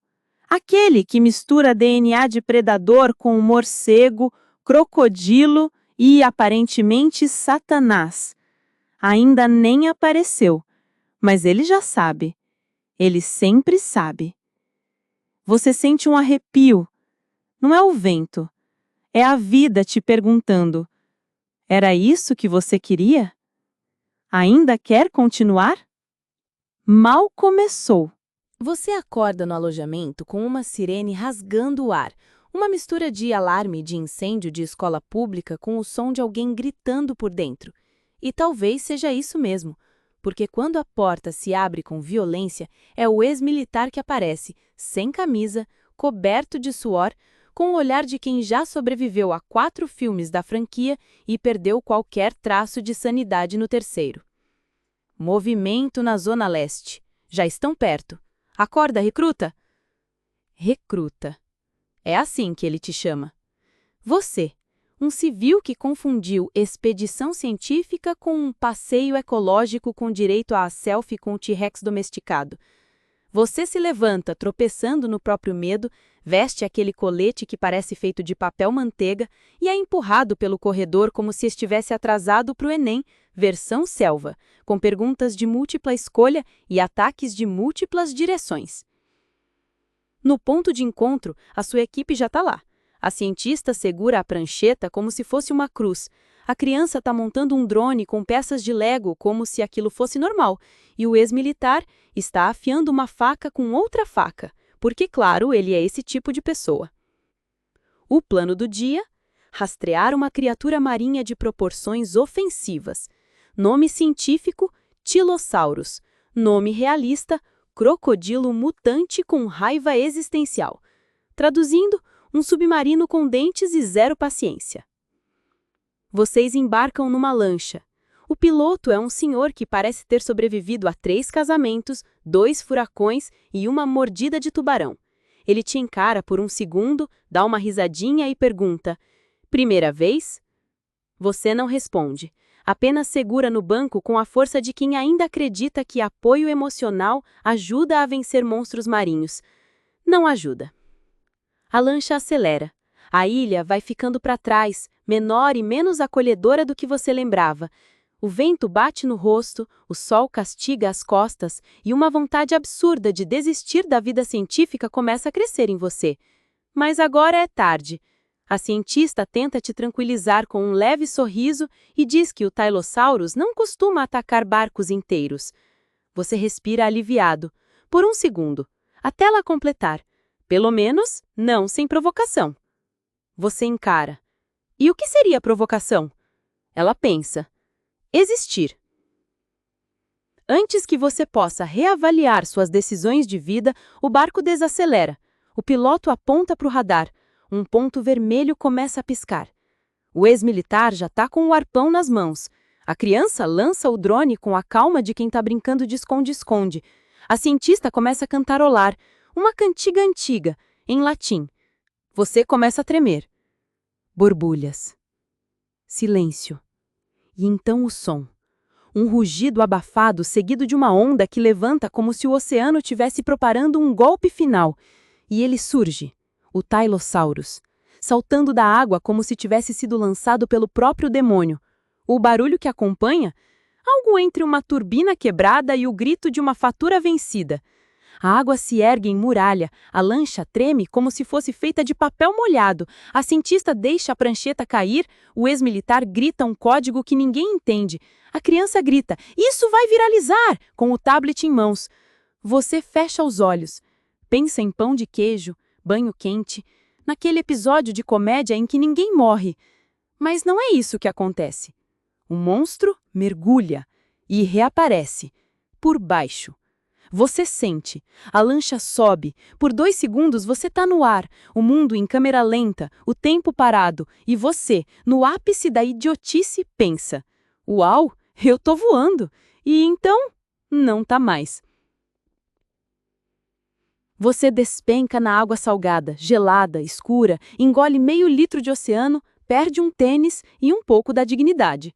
Aquele que mistura DNA de predador com morcego, crocodilo e, aparentemente, Satanás. Ainda nem apareceu, mas ele já sabe. Ele sempre sabe. Você sente um arrepio. Não é o vento. É a vida te perguntando: era isso que você queria? Ainda quer continuar? Mal começou. Você acorda no alojamento com uma sirene rasgando o ar, uma mistura de alarme de incêndio de escola pública com o som de alguém gritando por dentro. E talvez seja isso mesmo, porque quando a porta se abre com violência, é o ex-militar que aparece, sem camisa, coberto de suor, com o olhar de quem já sobreviveu a 4 filmes da franquia e perdeu qualquer traço de sanidade no terceiro. Movimento na Zona Leste. Já estão perto. Acorda, recruta! Recruta. É assim que ele te chama. Você, um civil que confundiu expedição científica com um passeio ecológico com direito a selfie com o T-Rex domesticado. Você se levanta, tropeçando no próprio medo, veste aquele colete que parece feito de papel manteiga e é empurrado pelo corredor como se estivesse atrasado para o Enem, versão selva, com perguntas de múltipla escolha e ataques de múltiplas direções. No ponto de encontro, a sua equipe já está lá. A cientista segura a prancheta como se fosse uma cruz. A criança está montando um drone com peças de Lego como se aquilo fosse normal. E o ex-militar está afiando uma faca com outra faca, porque, claro, ele é esse tipo de pessoa. O plano do dia? Rastrear uma criatura marinha de proporções ofensivas. Nome científico, Tilosaurus. Nome realista, crocodilo mutante com raiva existencial. Traduzindo, um submarino com dentes e zero paciência. Vocês embarcam numa lancha. O piloto é um senhor que parece ter sobrevivido a 3 casamentos, 2 furacões e uma mordida de tubarão. Ele te encara por um segundo, dá uma risadinha e pergunta: primeira vez? Você não responde. Apenas segura no banco com a força de quem ainda acredita que apoio emocional ajuda a vencer monstros marinhos. Não ajuda. A lancha acelera. A ilha vai ficando para trás, menor e menos acolhedora do que você lembrava. O vento bate no rosto, o sol castiga as costas e uma vontade absurda de desistir da vida científica começa a crescer em você. Mas agora é tarde. A cientista tenta te tranquilizar com um leve sorriso e diz que o Tylosaurus não costuma atacar barcos inteiros. Você respira aliviado. Por um segundo. Até ela completar. Pelo menos, não sem provocação. Você encara. E o que seria provocação? Ela pensa. Existir. Antes que você possa reavaliar suas decisões de vida, o barco desacelera. O piloto aponta para o radar. Um ponto vermelho começa a piscar. O ex-militar já está com o arpão nas mãos. A criança lança o drone com a calma de quem está brincando de esconde-esconde. A cientista começa a cantarolar, uma cantiga antiga, em latim. Você começa a tremer. Borbulhas. Silêncio. E então o som. Um rugido abafado seguido de uma onda que levanta como se o oceano tivesse preparando um golpe final. E ele surge, o Tylosaurus, saltando da água como se tivesse sido lançado pelo próprio demônio. O barulho que acompanha? Algo entre uma turbina quebrada e o grito de uma fatura vencida. A água se ergue em muralha, a lancha treme como se fosse feita de papel molhado, a cientista deixa a prancheta cair, o ex-militar grita um código que ninguém entende. A criança grita, isso vai viralizar, com o tablet em mãos. Você fecha os olhos, pensa em pão de queijo, banho quente, naquele episódio de comédia em que ninguém morre. Mas não é isso que acontece. O monstro mergulha e reaparece, por baixo. Você sente, a lancha sobe, por 2 segundos você está no ar, o mundo em câmera lenta, o tempo parado, e você, no ápice da idiotice, pensa: uau, eu tô voando, e então, não tá mais. Você despenca na água salgada, gelada, escura, engole meio litro de oceano, perde um tênis e um pouco da dignidade.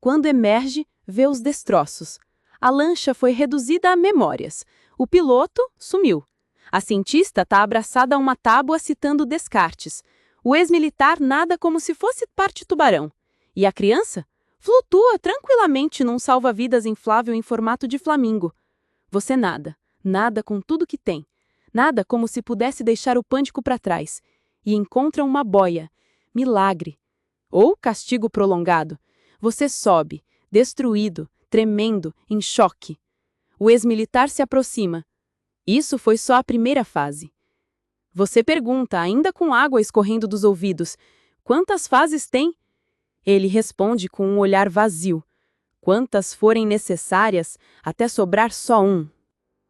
Quando emerge, vê os destroços. A lancha foi reduzida a memórias. O piloto sumiu. A cientista está abraçada a uma tábua citando Descartes. O ex-militar nada como se fosse parte tubarão. E a criança? Flutua tranquilamente num salva-vidas inflável em formato de flamingo. Você nada. Nada com tudo que tem. Nada como se pudesse deixar o pânico para trás. E encontra uma boia. Milagre. Ou castigo prolongado. Você sobe, destruído, tremendo, em choque. O ex-militar se aproxima. Isso foi só a primeira fase. Você pergunta, ainda com água escorrendo dos ouvidos, quantas fases tem? Ele responde com um olhar vazio. Quantas forem necessárias, até sobrar só um.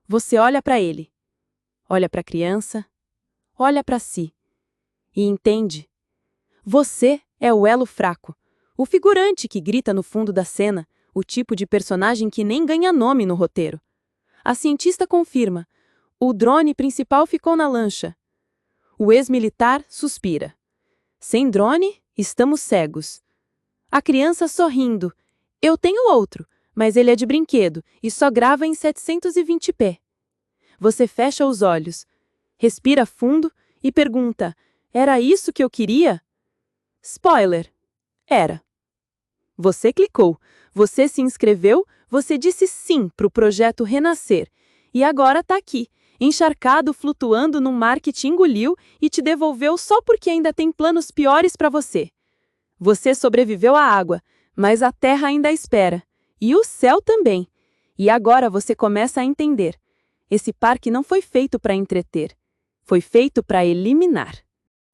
Você olha para ele. Olha para a criança. Olha para si. E entende. Você é o elo fraco. O figurante que grita no fundo da cena, o tipo de personagem que nem ganha nome no roteiro. A cientista confirma. O drone principal ficou na lancha. O ex-militar suspira. Sem drone, estamos cegos. A criança sorrindo. Eu tenho outro, mas ele é de brinquedo e só grava em 720p. Você fecha os olhos, respira fundo e pergunta: era isso que eu queria? Spoiler. Era. Você clicou, você se inscreveu, você disse sim para o projeto Renascer. E agora está aqui, encharcado, flutuando num mar que te engoliu e te devolveu só porque ainda tem planos piores para você. Você sobreviveu à água, mas a terra ainda espera. E o céu também. E agora você começa a entender. Esse parque não foi feito para entreter. Foi feito para eliminar.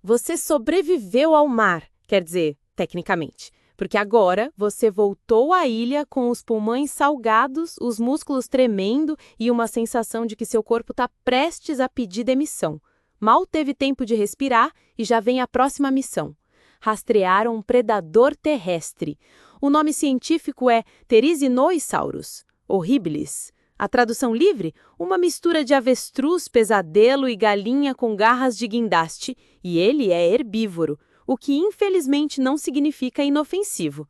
Você sobreviveu ao mar, quer dizer, tecnicamente. Porque agora você voltou à ilha com os pulmões salgados, os músculos tremendo e uma sensação de que seu corpo está prestes a pedir demissão. Mal teve tempo de respirar e já vem a próxima missão. Rastrear um predador terrestre. O nome científico é Therizinosaurus horribilis. A tradução livre? Uma mistura de avestruz, pesadelo e galinha com garras de guindaste. E ele é herbívoro, o que infelizmente não significa inofensivo.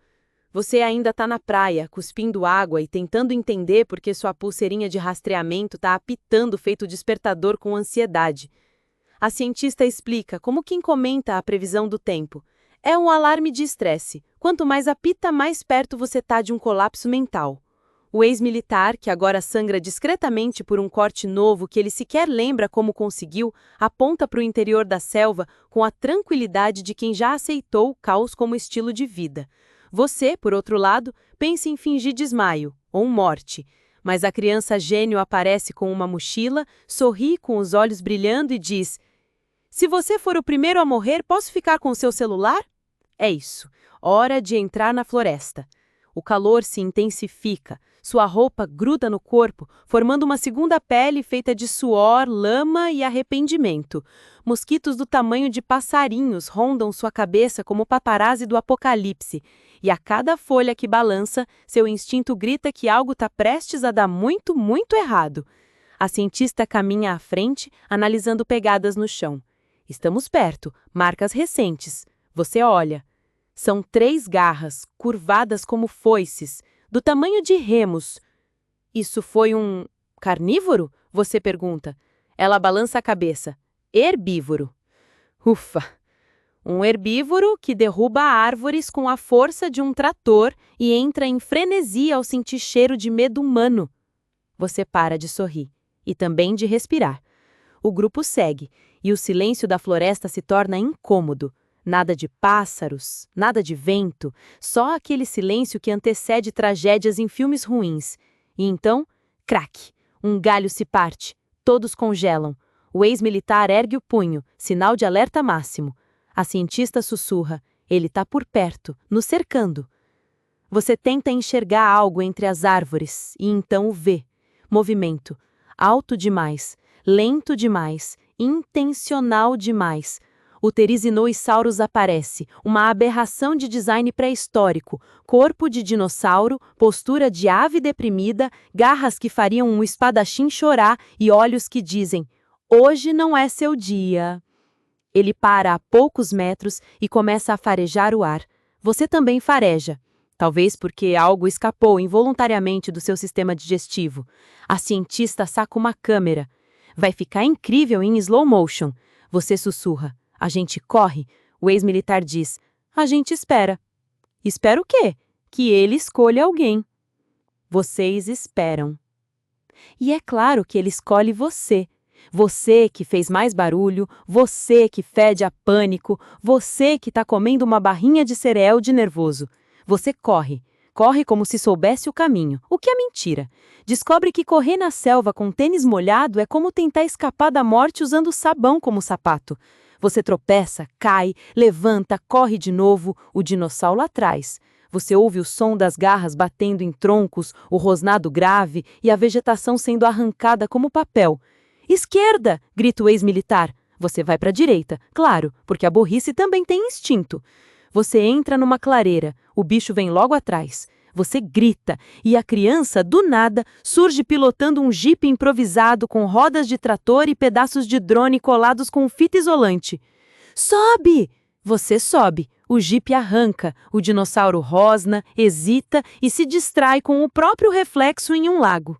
Você ainda está na praia, cuspindo água e tentando entender por que sua pulseirinha de rastreamento está apitando feito despertador com ansiedade. A cientista explica como quem comenta a previsão do tempo. É um alarme de estresse. Quanto mais apita, mais perto você está de um colapso mental. O ex-militar, que agora sangra discretamente por um corte novo que ele sequer lembra como conseguiu, aponta para o interior da selva com a tranquilidade de quem já aceitou o caos como estilo de vida. Você, por outro lado, pensa em fingir desmaio ou morte. Mas a criança gênio aparece com uma mochila, sorri com os olhos brilhando e diz: se você for o primeiro a morrer, posso ficar com o seu celular? É isso. Hora de entrar na floresta. O calor se intensifica. Sua roupa gruda no corpo, formando uma segunda pele feita de suor, lama e arrependimento. Mosquitos do tamanho de passarinhos rondam sua cabeça como paparazzi do apocalipse. E a cada folha que balança, seu instinto grita que algo está prestes a dar muito, muito errado. A cientista caminha à frente, analisando pegadas no chão. Estamos perto, marcas recentes. Você olha. São 3 garras, curvadas como foices, do tamanho de remos. Isso foi um carnívoro? Você pergunta. Ela balança a cabeça. Herbívoro. Ufa! Um herbívoro que derruba árvores com a força de um trator e entra em frenesi ao sentir cheiro de medo humano. Você para de sorrir e também de respirar. O grupo segue e o silêncio da floresta se torna incômodo. Nada de pássaros, nada de vento, só aquele silêncio que antecede tragédias em filmes ruins. E então, craque, um galho se parte, todos congelam. O ex-militar ergue o punho, sinal de alerta máximo. A cientista sussurra, ele está por perto, nos cercando. Você tenta enxergar algo entre as árvores e então o vê. Movimento, alto demais, lento demais, intencional demais. O Therizinosaurus aparece, uma aberração de design pré-histórico, corpo de dinossauro, postura de ave deprimida, garras que fariam um espadachim chorar e olhos que dizem, hoje não é seu dia. Ele para a poucos metros e começa a farejar o ar. Você também fareja. Talvez porque algo escapou involuntariamente do seu sistema digestivo. A cientista saca uma câmera. Vai ficar incrível em slow motion. Você sussurra. A gente corre? O ex-militar diz. A gente espera. Espera o quê? Que ele escolha alguém. Vocês esperam. E é claro que ele escolhe você. Você que fez mais barulho, você que fede a pânico, você que está comendo uma barrinha de cereal de nervoso. Você corre. Corre como se soubesse o caminho, o que é mentira. Descobre que correr na selva com tênis molhado é como tentar escapar da morte usando sabão como sapato. Você tropeça, cai, levanta, corre de novo, o dinossauro lá atrás. Você ouve o som das garras batendo em troncos, o rosnado grave e a vegetação sendo arrancada como papel. Esquerda! Grita o ex-militar. Você vai para a direita, claro, porque a burrice também tem instinto. Você entra numa clareira, o bicho vem logo atrás. Você grita e a criança, do nada, surge pilotando um jipe improvisado com rodas de trator e pedaços de drone colados com fita isolante. Sobe! Você sobe. O jipe arranca, o dinossauro rosna, hesita e se distrai com o próprio reflexo em um lago.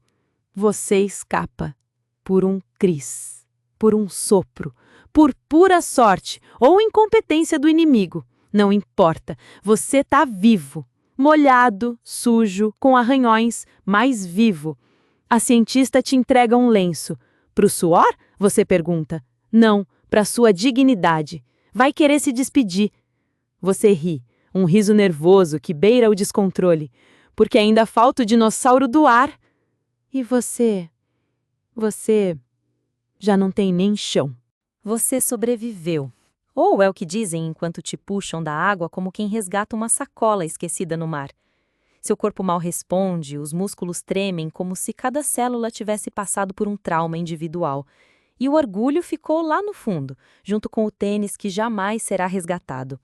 Você escapa. Por um cris, por um sopro, por pura sorte ou incompetência do inimigo. Não importa, você está vivo. Molhado, sujo, com arranhões, mas vivo. A cientista te entrega um lenço. Pro suor? Você pergunta. Não, para sua dignidade. Vai querer se despedir. Você ri, um riso nervoso que beira o descontrole, porque ainda falta o dinossauro do ar. E você já não tem nem chão. Você sobreviveu. Ou é o que dizem enquanto te puxam da água como quem resgata uma sacola esquecida no mar. Seu corpo mal responde, os músculos tremem como se cada célula tivesse passado por um trauma individual. E o orgulho ficou lá no fundo, junto com o tênis que jamais será resgatado.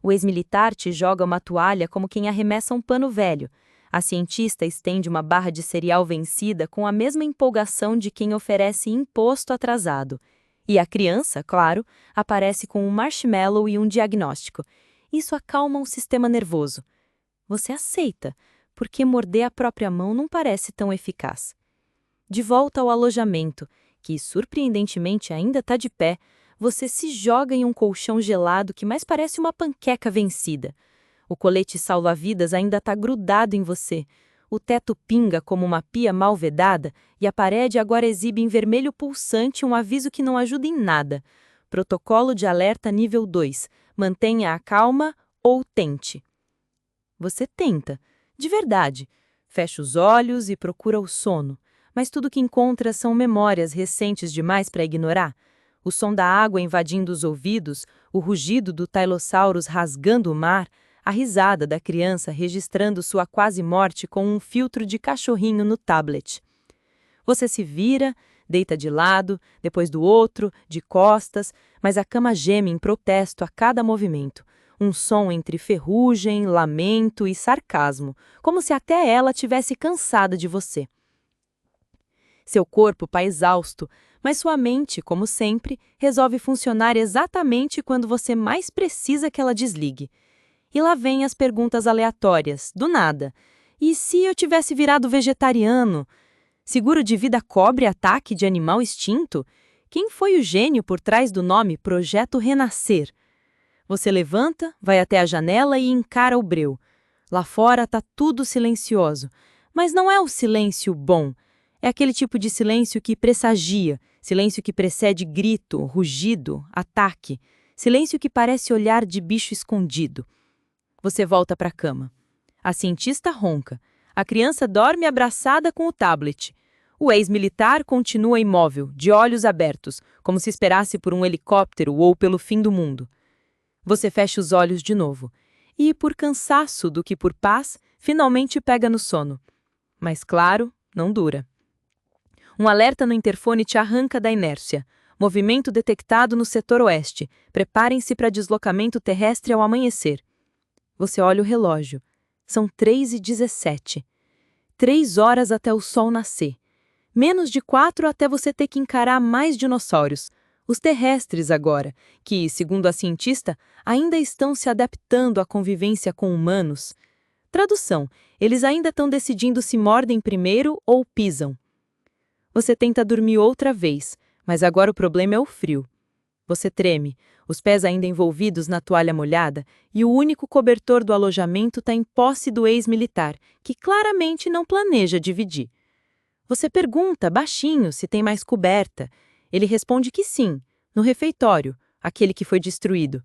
O ex-militar te joga uma toalha como quem arremessa um pano velho. A cientista estende uma barra de cereal vencida com a mesma empolgação de quem oferece imposto atrasado. E a criança, claro, aparece com um marshmallow e um diagnóstico. Isso acalma um sistema nervoso. Você aceita, porque morder a própria mão não parece tão eficaz. De volta ao alojamento, que surpreendentemente ainda está de pé, você se joga em um colchão gelado que mais parece uma panqueca vencida. O colete salva-vidas ainda está grudado em você. O teto pinga como uma pia mal vedada e a parede agora exibe em vermelho pulsante um aviso que não ajuda em nada. Protocolo de alerta nível 2. Mantenha a calma ou tente. Você tenta, de verdade. Fecha os olhos e procura o sono, mas tudo que encontra são memórias recentes demais para ignorar. O som da água invadindo os ouvidos, o rugido do Tylosaurus rasgando o mar, a risada da criança registrando sua quase morte com um filtro de cachorrinho no tablet. Você se vira, deita de lado, depois do outro, de costas, mas a cama geme em protesto a cada movimento. Um som entre ferrugem, lamento e sarcasmo, como se até ela tivesse cansada de você. Seu corpo está exausto, mas sua mente, como sempre, resolve funcionar exatamente quando você mais precisa que ela desligue. E lá vêm as perguntas aleatórias, do nada. E se eu tivesse virado vegetariano? Seguro de vida cobre ataque de animal extinto? Quem foi o gênio por trás do nome Projeto Renascer? Você levanta, vai até a janela e encara o breu. Lá fora está tudo silencioso. Mas não é o silêncio bom. É aquele tipo de silêncio que pressagia, silêncio que precede grito, rugido, ataque. Silêncio que parece olhar de bicho escondido. Você volta para a cama. A cientista ronca. A criança dorme abraçada com o tablet. O ex-militar continua imóvel, de olhos abertos, como se esperasse por um helicóptero ou pelo fim do mundo. Você fecha os olhos de novo. E, por cansaço do que por paz, finalmente pega no sono. Mas, claro, não dura. Um alerta no interfone te arranca da inércia. Movimento detectado no setor oeste. Preparem-se para deslocamento terrestre ao amanhecer. Você olha o relógio. São 3h17. 3 horas até o sol nascer. Menos de 4 até você ter que encarar mais dinossauros. Os terrestres agora, que, segundo a cientista, ainda estão se adaptando à convivência com humanos. Tradução: eles ainda estão decidindo se mordem primeiro ou pisam. Você tenta dormir outra vez, mas agora o problema é o frio. Você treme, os pés ainda envolvidos na toalha molhada, e o único cobertor do alojamento está em posse do ex-militar, que claramente não planeja dividir. Você pergunta, baixinho, se tem mais coberta. Ele responde que sim, no refeitório, aquele que foi destruído.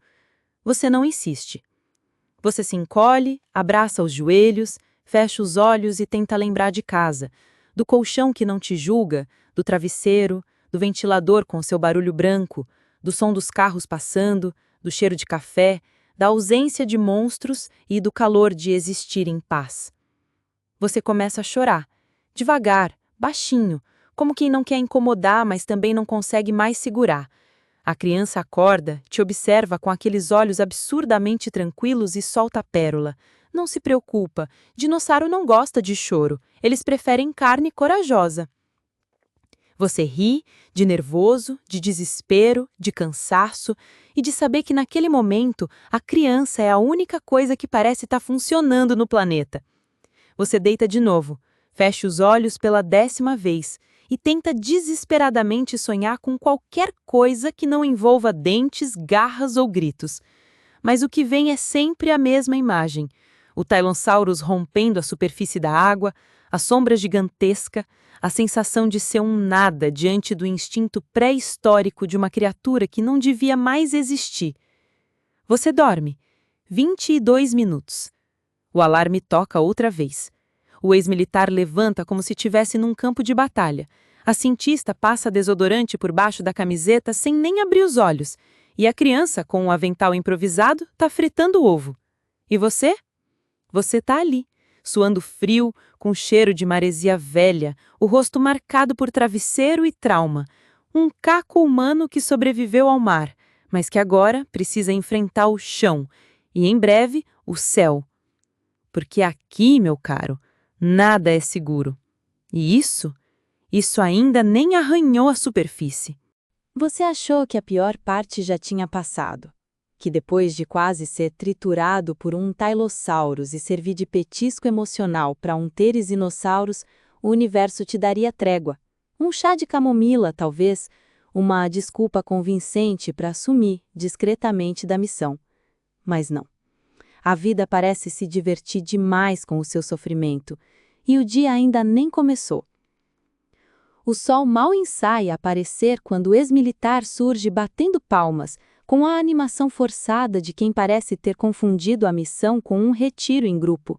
Você não insiste. Você se encolhe, abraça os joelhos, fecha os olhos e tenta lembrar de casa, do colchão que não te julga, do travesseiro, do ventilador com seu barulho branco, do som dos carros passando, do cheiro de café, da ausência de monstros e do calor de existir em paz. Você começa a chorar, devagar, baixinho, como quem não quer incomodar, mas também não consegue mais segurar. A criança acorda, te observa com aqueles olhos absurdamente tranquilos e solta a pérola. Não se preocupa, dinossauro não gosta de choro, eles preferem carne corajosa. Você ri, de nervoso, de desespero, de cansaço e de saber que naquele momento a criança é a única coisa que parece estar funcionando no planeta. Você deita de novo, fecha os olhos pela 10ª vez e tenta desesperadamente sonhar com qualquer coisa que não envolva dentes, garras ou gritos. Mas o que vem é sempre a mesma imagem. O Tylosaurus rompendo a superfície da água, a sombra gigantesca, a sensação de ser um nada diante do instinto pré-histórico de uma criatura que não devia mais existir. Você dorme. 22 minutos. O alarme toca outra vez. O ex-militar levanta como se estivesse num campo de batalha. A cientista passa desodorante por baixo da camiseta sem nem abrir os olhos. E a criança, com um avental improvisado, está fritando ovo. E você? Você está ali, suando frio, com cheiro de maresia velha, o rosto marcado por travesseiro e trauma. Um caco humano que sobreviveu ao mar, mas que agora precisa enfrentar o chão. E em breve, o céu. Porque aqui, meu caro, nada é seguro. E isso ainda nem arranhou a superfície. Você achou que a pior parte já tinha passado? Que depois de quase ser triturado por um Tylosaurus e servir de petisco emocional para um Therizinosaurus, o universo te daria trégua. Um chá de camomila, talvez, uma desculpa convincente para sumir discretamente da missão. Mas não. A vida parece se divertir demais com o seu sofrimento, e o dia ainda nem começou. O sol mal ensaia a aparecer quando o ex-militar surge batendo palmas, com a animação forçada de quem parece ter confundido a missão com um retiro em grupo.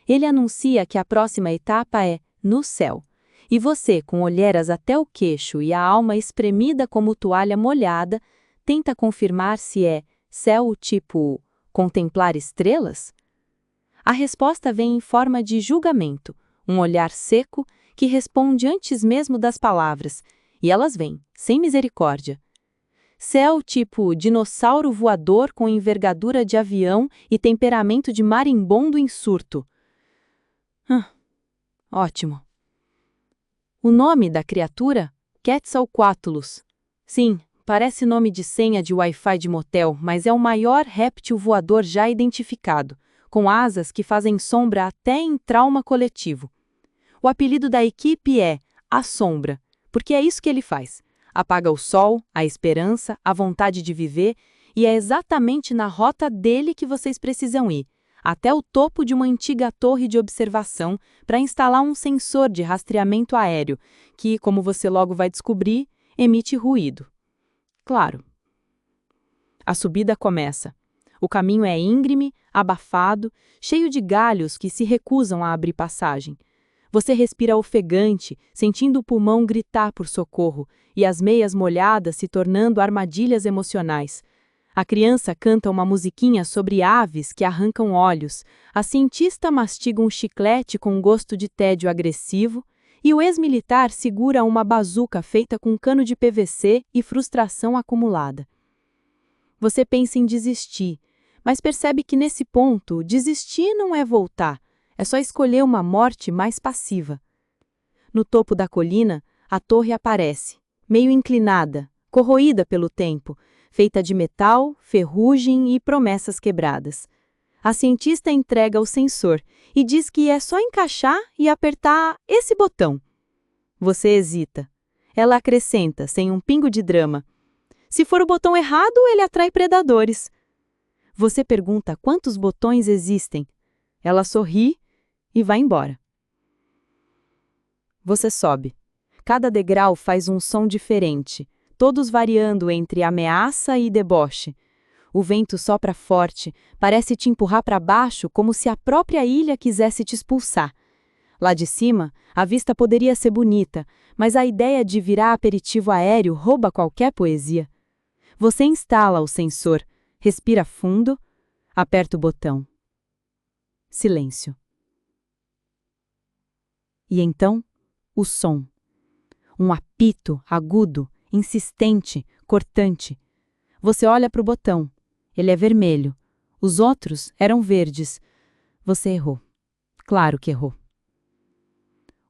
Ele anuncia que a próxima etapa é no céu, e você, com olheiras até o queixo e a alma espremida como toalha molhada, tenta confirmar se é céu tipo contemplar estrelas? A resposta vem em forma de julgamento, um olhar seco que responde antes mesmo das palavras, e elas vêm, sem misericórdia. Céu tipo dinossauro voador com envergadura de avião e temperamento de marimbondo em surto. Ótimo. O nome da criatura? Quetzalcoatlus. Sim, parece nome de senha de Wi-Fi de motel, mas é o maior réptil voador já identificado, com asas que fazem sombra até em trauma coletivo. O apelido da equipe é A Sombra, porque é isso que ele faz. Apaga o sol, a esperança, a vontade de viver, e é exatamente na rota dele que vocês precisam ir, até o topo de uma antiga torre de observação para instalar um sensor de rastreamento aéreo, que, como você logo vai descobrir, emite ruído. Claro. A subida começa. O caminho é íngreme, abafado, cheio de galhos que se recusam a abrir passagem. Você respira ofegante, sentindo o pulmão gritar por socorro, e as meias molhadas se tornando armadilhas emocionais. A criança canta uma musiquinha sobre aves que arrancam olhos, a cientista mastiga um chiclete com gosto de tédio agressivo, e o ex-militar segura uma bazuca feita com cano de PVC e frustração acumulada. Você pensa em desistir, mas percebe que nesse ponto, desistir não é voltar. É só escolher uma morte mais passiva. No topo da colina, a torre aparece, meio inclinada, corroída pelo tempo, feita de metal, ferrugem e promessas quebradas. A cientista entrega o sensor e diz que é só encaixar e apertar esse botão. Você hesita. Ela acrescenta, sem um pingo de drama. Se for o botão errado, ele atrai predadores. Você pergunta quantos botões existem. Ela sorri e vai embora. Você sobe. Cada degrau faz um som diferente, todos variando entre ameaça e deboche. O vento sopra forte, parece te empurrar para baixo como se a própria ilha quisesse te expulsar. Lá de cima, a vista poderia ser bonita, mas a ideia de virar aperitivo aéreo rouba qualquer poesia. Você instala o sensor, respira fundo, aperta o botão. Silêncio. E então, o som. Um apito agudo, insistente, cortante. Você olha para o botão. Ele é vermelho. Os outros eram verdes. Você errou. Claro que errou.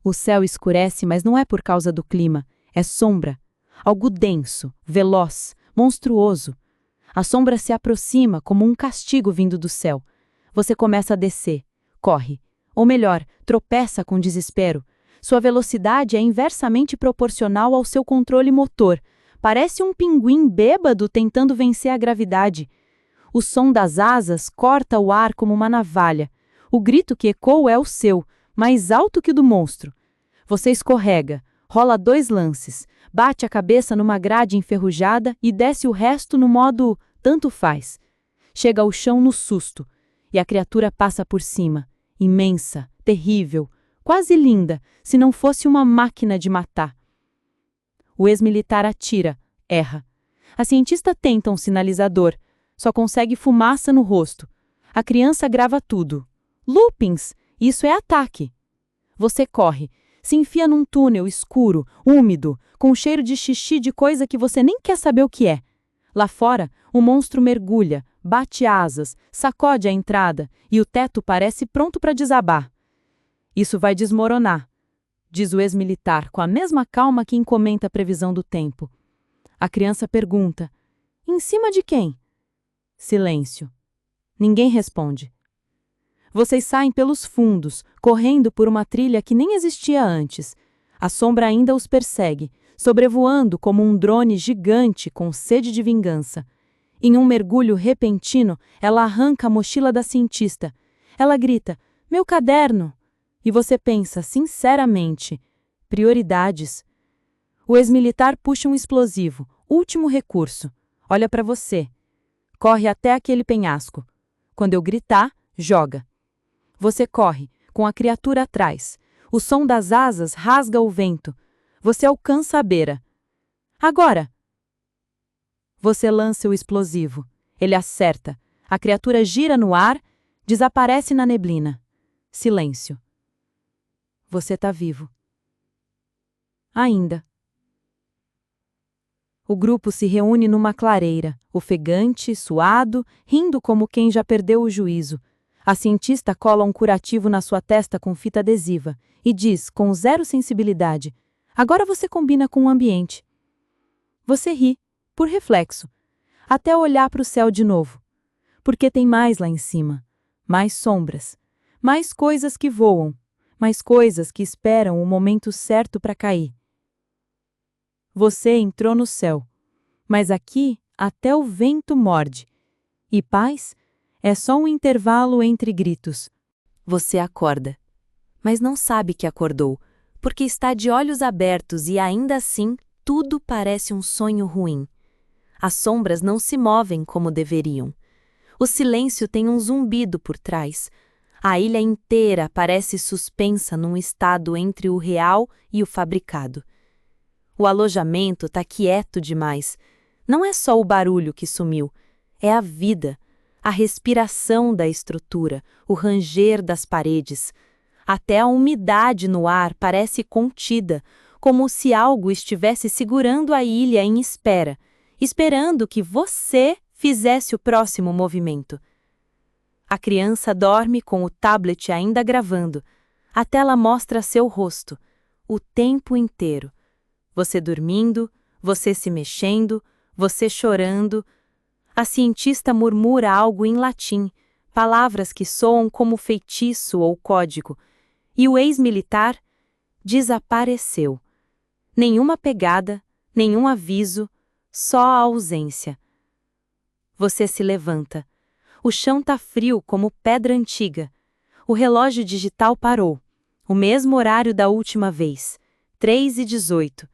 O céu escurece, mas não é por causa do clima. É sombra. Algo denso, veloz, monstruoso. A sombra se aproxima como um castigo vindo do céu. Você começa a descer. Corre. Ou melhor, tropeça com desespero. Sua velocidade é inversamente proporcional ao seu controle motor. Parece um pinguim bêbado tentando vencer a gravidade. O som das asas corta o ar como uma navalha. O grito que ecoa é o seu, mais alto que o do monstro. Você escorrega, rola 2 lances, bate a cabeça numa grade enferrujada e desce o resto no modo tanto faz. Chega ao chão no susto, e a criatura passa por cima, imensa, terrível, quase linda, se não fosse uma máquina de matar. O ex-militar atira, erra. A cientista tenta um sinalizador, só consegue fumaça no rosto. A criança grava tudo. Loopings! Isso é ataque. Você corre, se enfia num túnel escuro, úmido, com cheiro de xixi de coisa que você nem quer saber o que é. Lá fora, o monstro mergulha, bate asas, sacode a entrada e o teto parece pronto para desabar. Isso vai desmoronar, diz o ex-militar com a mesma calma que comenta a previsão do tempo. A criança pergunta: em cima de quem? Silêncio. Ninguém responde. Vocês saem pelos fundos, correndo por uma trilha que nem existia antes. A sombra ainda os persegue, sobrevoando como um drone gigante com sede de vingança. Em um mergulho repentino, ela arranca a mochila da cientista. Ela grita: meu caderno! E você pensa, sinceramente, prioridades. O ex-militar puxa um explosivo, último recurso. Olha para você. Corre até aquele penhasco. Quando eu gritar, joga. Você corre, com a criatura atrás. O som das asas rasga o vento. Você alcança a beira. Agora! Você lança o explosivo. Ele acerta. A criatura gira no ar, desaparece na neblina. Silêncio. Você está vivo. Ainda. O grupo se reúne numa clareira, ofegante, suado, rindo como quem já perdeu o juízo. A cientista cola um curativo na sua testa com fita adesiva e diz, com zero sensibilidade: agora você combina com o ambiente. Você ri, por reflexo, até olhar para o céu de novo. Porque tem mais lá em cima. Mais sombras. Mais coisas que voam. Mais coisas que esperam o momento certo para cair. Você entrou no céu, mas aqui até o vento morde. E paz é só um intervalo entre gritos. Você acorda, mas não sabe que acordou, porque está de olhos abertos e ainda assim tudo parece um sonho ruim. As sombras não se movem como deveriam. O silêncio tem um zumbido por trás. A ilha inteira parece suspensa num estado entre o real e o fabricado. O alojamento está quieto demais. Não é só o barulho que sumiu, é a vida, a respiração da estrutura, o ranger das paredes. Até a umidade no ar parece contida, como se algo estivesse segurando a ilha em espera, esperando que você fizesse o próximo movimento. A criança dorme com o tablet ainda gravando. A tela mostra seu rosto, o tempo inteiro. Você dormindo, você se mexendo, você chorando. A cientista murmura algo em latim, palavras que soam como feitiço ou código. E o ex-militar desapareceu. Nenhuma pegada, nenhum aviso, só a ausência. Você se levanta. O chão tá frio como pedra antiga. O relógio digital parou. O mesmo horário da última vez. 3:18.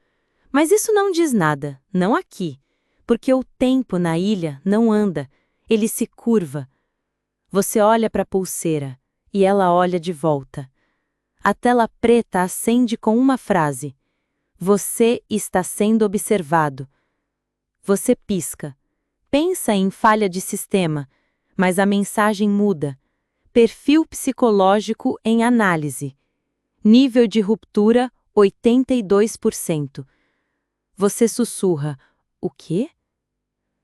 Mas isso não diz nada, não aqui, porque o tempo na ilha não anda, ele se curva. Você olha para a pulseira e ela olha de volta. A tela preta acende com uma frase: Você está sendo observado. Você pisca. Pensa em falha de sistema, mas a mensagem muda. Perfil psicológico em análise. Nível de ruptura 82%. Você sussurra: O quê?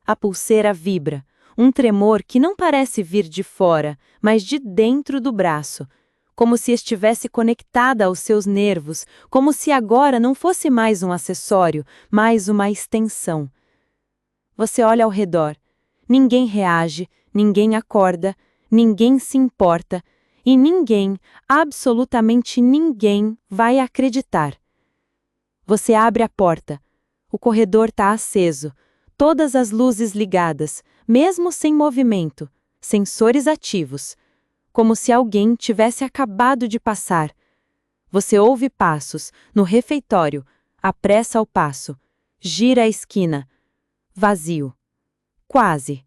A pulseira vibra, um tremor que não parece vir de fora, mas de dentro do braço, como se estivesse conectada aos seus nervos, como se agora não fosse mais um acessório, mas uma extensão. Você olha ao redor. Ninguém reage, ninguém acorda, ninguém se importa, e ninguém, absolutamente ninguém, vai acreditar. Você abre a porta. O corredor está aceso, todas as luzes ligadas, mesmo sem movimento, sensores ativos, como se alguém tivesse acabado de passar. Você ouve passos, no refeitório, apressa o passo, gira a esquina. Vazio. Quase.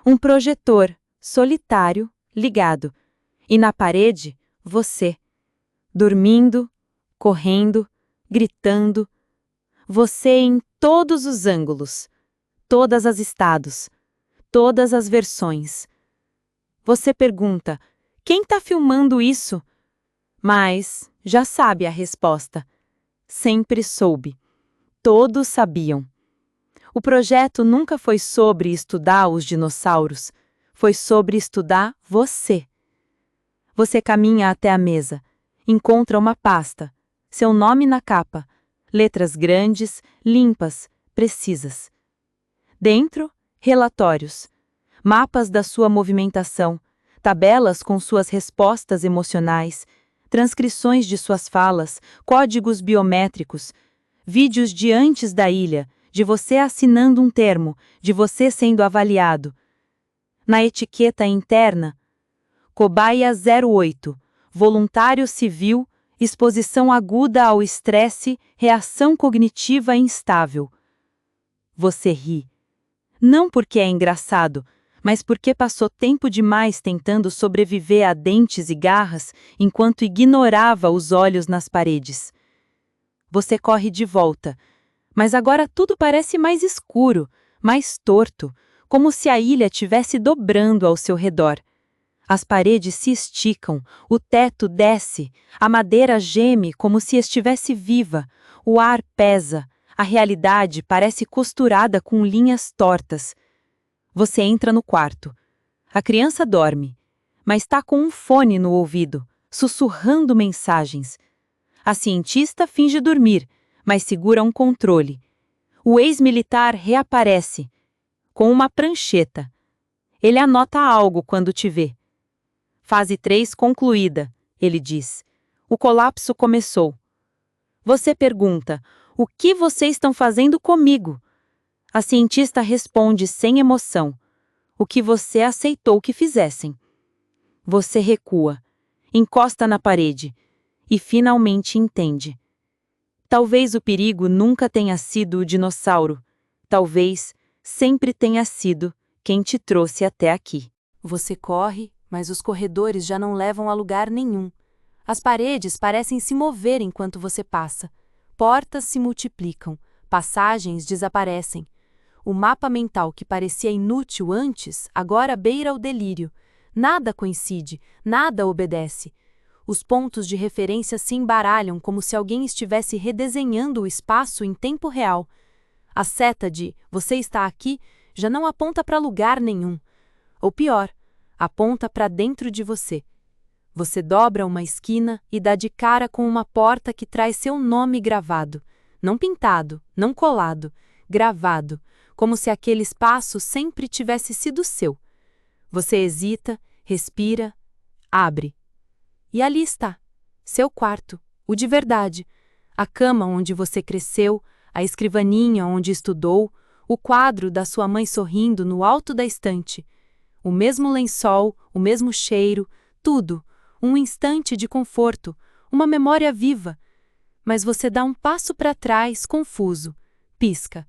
Um projetor, solitário, ligado. E na parede, você. Dormindo, correndo, gritando. Você em todos os ângulos, todas as estados, todas as versões. Você pergunta: quem está filmando isso? Mas já sabe a resposta. Sempre soube. Todos sabiam. O projeto nunca foi sobre estudar os dinossauros, foi sobre estudar você. Você caminha até a mesa, encontra uma pasta, seu nome na capa, letras grandes, limpas, precisas. Dentro, relatórios, mapas da sua movimentação, tabelas com suas respostas emocionais, transcrições de suas falas, códigos biométricos, vídeos de antes da ilha, de você assinando um termo, de você sendo avaliado. Na etiqueta interna, Cobaia 08, voluntário civil, exposição aguda ao estresse, reação cognitiva instável. Você ri. Não porque é engraçado, mas porque passou tempo demais tentando sobreviver a dentes e garras enquanto ignorava os olhos nas paredes. Você corre de volta, mas agora tudo parece mais escuro, mais torto, como se a ilha estivesse dobrando ao seu redor. As paredes se esticam, o teto desce, a madeira geme como se estivesse viva, o ar pesa, a realidade parece costurada com linhas tortas. Você entra no quarto. A criança dorme, mas está com um fone no ouvido, sussurrando mensagens. A cientista finge dormir, mas segura um controle. O ex-militar reaparece, com uma prancheta. Ele anota algo quando te vê. Fase 3 concluída, ele diz. O colapso começou. Você pergunta: o que vocês estão fazendo comigo? A cientista responde sem emoção: o que você aceitou que fizessem. Você recua, encosta na parede e finalmente entende. Talvez o perigo nunca tenha sido o dinossauro. Talvez sempre tenha sido quem te trouxe até aqui. Você corre, mas os corredores já não levam a lugar nenhum. As paredes parecem se mover enquanto você passa. Portas se multiplicam, passagens desaparecem. O mapa mental que parecia inútil antes, agora beira o delírio. Nada coincide, nada obedece. Os pontos de referência se embaralham como se alguém estivesse redesenhando o espaço em tempo real. A seta de "você está aqui" já não aponta para lugar nenhum. Ou pior, aponta para dentro de você. Você dobra uma esquina e dá de cara com uma porta que traz seu nome gravado. Não pintado, não colado, gravado, como se aquele espaço sempre tivesse sido seu. Você hesita, respira, abre. E ali está, seu quarto, o de verdade. A cama onde você cresceu, a escrivaninha onde estudou, o quadro da sua mãe sorrindo no alto da estante. O mesmo lençol, o mesmo cheiro, tudo, um instante de conforto, uma memória viva. mas você dá um passo para trás, confuso. Pisca.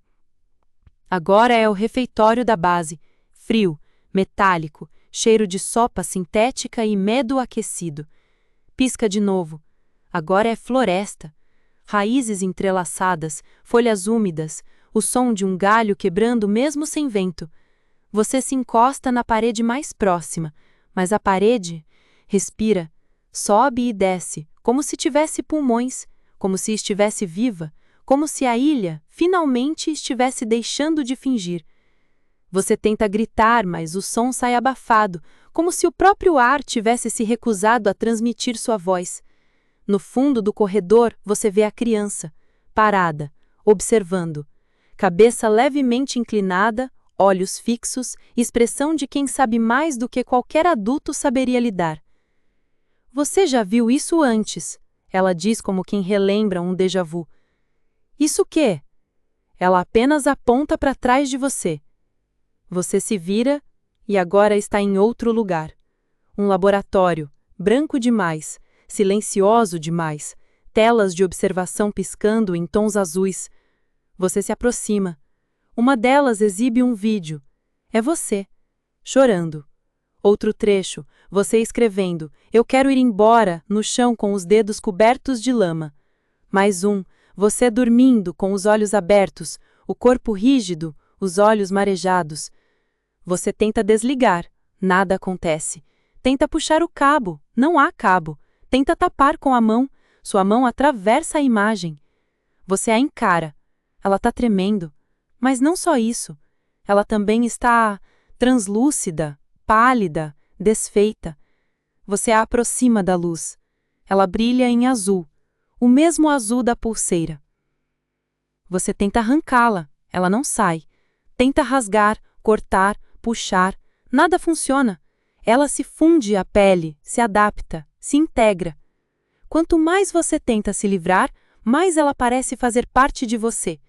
Agora é o refeitório da base, frio, metálico, cheiro de sopa sintética e medo aquecido. Pisca de novo. Agora é floresta. Raízes entrelaçadas, folhas úmidas, o som de um galho quebrando mesmo sem vento. Você se encosta na parede mais próxima, mas a parede respira, sobe e desce, como se tivesse pulmões, como se estivesse viva, como se a ilha finalmente estivesse deixando de fingir. Você tenta gritar, mas o som sai abafado, como se o próprio ar tivesse se recusado a transmitir sua voz. No fundo do corredor, você vê a criança, parada, observando. Cabeça levemente inclinada, olhos fixos, expressão de quem sabe mais do que qualquer adulto saberia lidar. Você já viu isso antes, ela diz como quem relembra um déjà vu. Isso o quê? Ela apenas aponta para trás de você. Você se vira e agora está em outro lugar. Um laboratório, branco demais, silencioso demais, telas de observação piscando em tons azuis. Você se aproxima. Uma delas exibe um vídeo. É você, chorando. Outro trecho, você escrevendo, eu quero ir embora, no chão com os dedos cobertos de lama. Mais um, você dormindo com os olhos abertos, o corpo rígido, os olhos marejados. Você tenta desligar, nada acontece. Tenta puxar o cabo, não há cabo. Tenta tapar com a mão, sua mão atravessa a imagem. Você a encara. Ela está tremendo. Mas não só isso. Ela também está translúcida, pálida, desfeita. Você a aproxima da luz. Ela brilha em azul, o mesmo azul da pulseira. Você tenta arrancá-la, ela não sai. Tenta rasgar, cortar, puxar, nada funciona. Ela se funde à pele, se adapta, se integra. Quanto mais você tenta se livrar, mais ela parece fazer parte de você.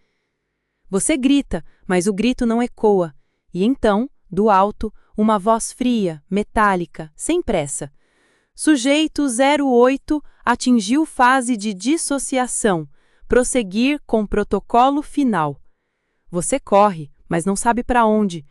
Você grita, mas o grito não ecoa. E então, do alto, uma voz fria, metálica, sem pressa. Sujeito 08 atingiu fase de dissociação. Prosseguir com protocolo final. Você corre, mas não sabe para onde.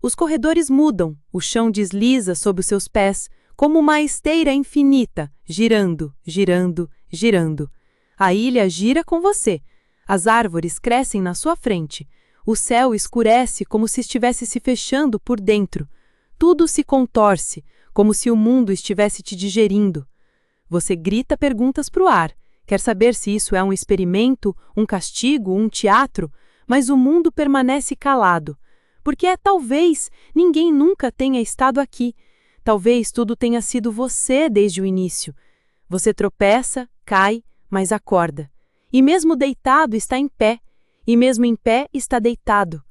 Os corredores mudam, o chão desliza sob os seus pés, como uma esteira infinita, girando, girando, girando. A ilha gira com você. As árvores crescem na sua frente. O céu escurece como se estivesse se fechando por dentro. Tudo se contorce, como se o mundo estivesse te digerindo. Você grita perguntas para o ar. Quer saber se isso é um experimento, um castigo, um teatro, mas o mundo permanece calado. Porque talvez ninguém nunca tenha estado aqui. Talvez tudo tenha sido você desde o início. Você tropeça, cai, mas acorda. E mesmo deitado está em pé. E mesmo em pé está deitado.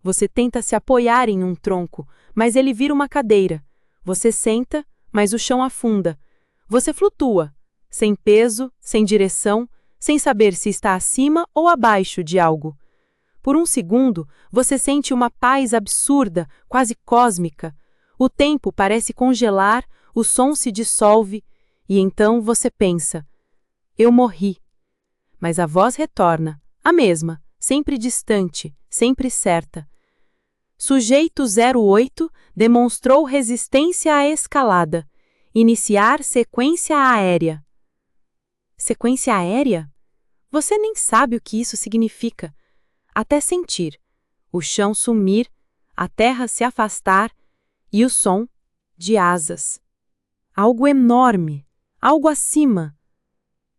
Você tenta se apoiar em um tronco, mas ele vira uma cadeira. Você senta, mas o chão afunda. Você flutua, sem peso, sem direção, sem saber se está acima ou abaixo de algo. Por um segundo, você sente uma paz absurda, quase cósmica. O tempo parece congelar, o som se dissolve, e então você pensa: eu morri. Mas a voz retorna, a mesma, sempre distante, sempre certa. Sujeito 08 demonstrou resistência à escalada. Iniciar sequência aérea. Sequência aérea? Você nem sabe o que isso significa. Até sentir. O chão sumir, a terra se afastar e o som de asas. Algo enorme, algo acima.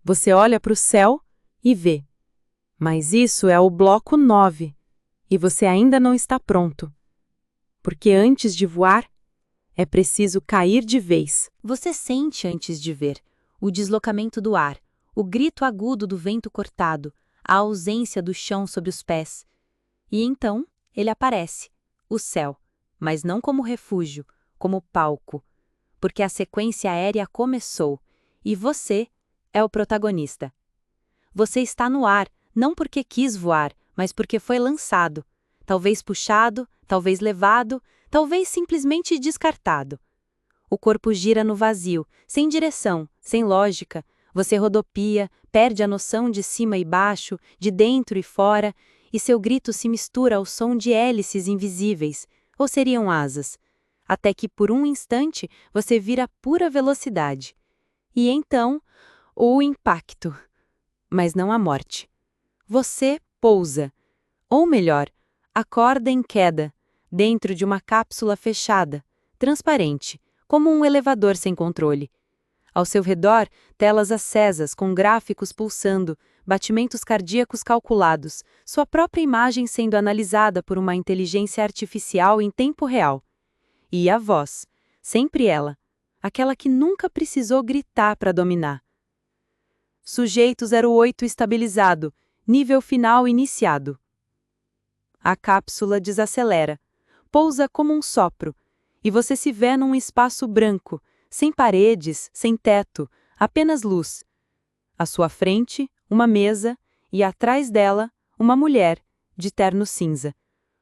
Você olha para o céu e vê. Mas isso é o bloco 9 e você ainda não está pronto. Porque antes de voar, é preciso cair de vez. Você sente antes de ver o deslocamento do ar, o grito agudo do vento cortado, a ausência do chão sob os pés. E então ele aparece, o céu, mas não como refúgio, como palco. Porque a sequência aérea começou e você é o protagonista. Você está no ar, não porque quis voar, mas porque foi lançado. Talvez puxado, talvez levado, talvez simplesmente descartado. O corpo gira no vazio, sem direção, sem lógica. Você rodopia, perde a noção de cima e baixo, de dentro e fora, e seu grito se mistura ao som de hélices invisíveis, ou seriam asas, até que por um instante você vira pura velocidade. E então, o impacto. Mas não a morte. Você pousa, ou melhor, acorda em queda, dentro de uma cápsula fechada, transparente, como um elevador sem controle. Ao seu redor, telas acesas com gráficos pulsando, batimentos cardíacos calculados, sua própria imagem sendo analisada por uma inteligência artificial em tempo real. E a voz, sempre ela, aquela que nunca precisou gritar para dominar. Sujeito 08 estabilizado, nível final iniciado. A cápsula desacelera, pousa como um sopro, e você se vê num espaço branco, sem paredes, sem teto, apenas luz. À sua frente, uma mesa, e atrás dela, uma mulher, de terno cinza.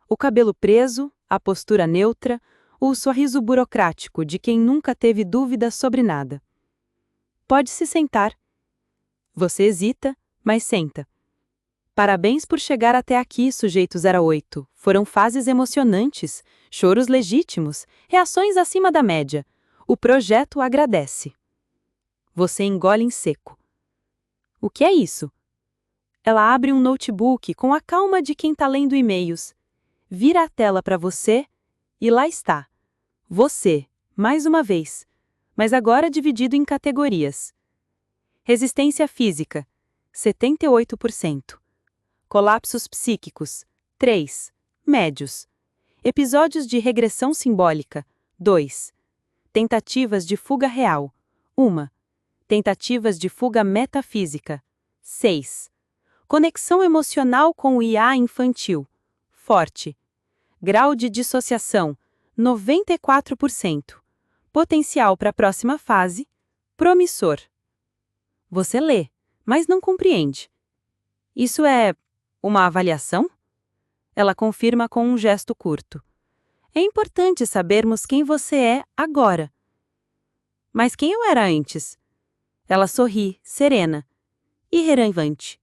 O cabelo preso, a postura neutra, o sorriso burocrático de quem nunca teve dúvidas sobre nada. Pode se sentar. Você hesita, mas senta. Parabéns por chegar até aqui, sujeito 08. Foram fases emocionantes, choros legítimos, reações acima da média. O projeto agradece. Você engole em seco. O que é isso? Ela abre um notebook com a calma de quem está lendo e-mails. Vira a tela para você e lá está. Você, mais uma vez, mas agora dividido em categorias. Resistência física, 78%. Colapsos psíquicos, 3. Médios. Episódios de regressão simbólica, 2. Tentativas de fuga real, 1. Tentativas de fuga metafísica, 6. Conexão emocional com o IA infantil, forte. Grau de dissociação, 94%. Potencial para a próxima fase, promissor. Você lê, mas não compreende. Isso é uma avaliação? Ela confirma com um gesto curto. É importante sabermos quem você é agora. Mas quem eu era antes? Ela sorri, serena, irrelevante.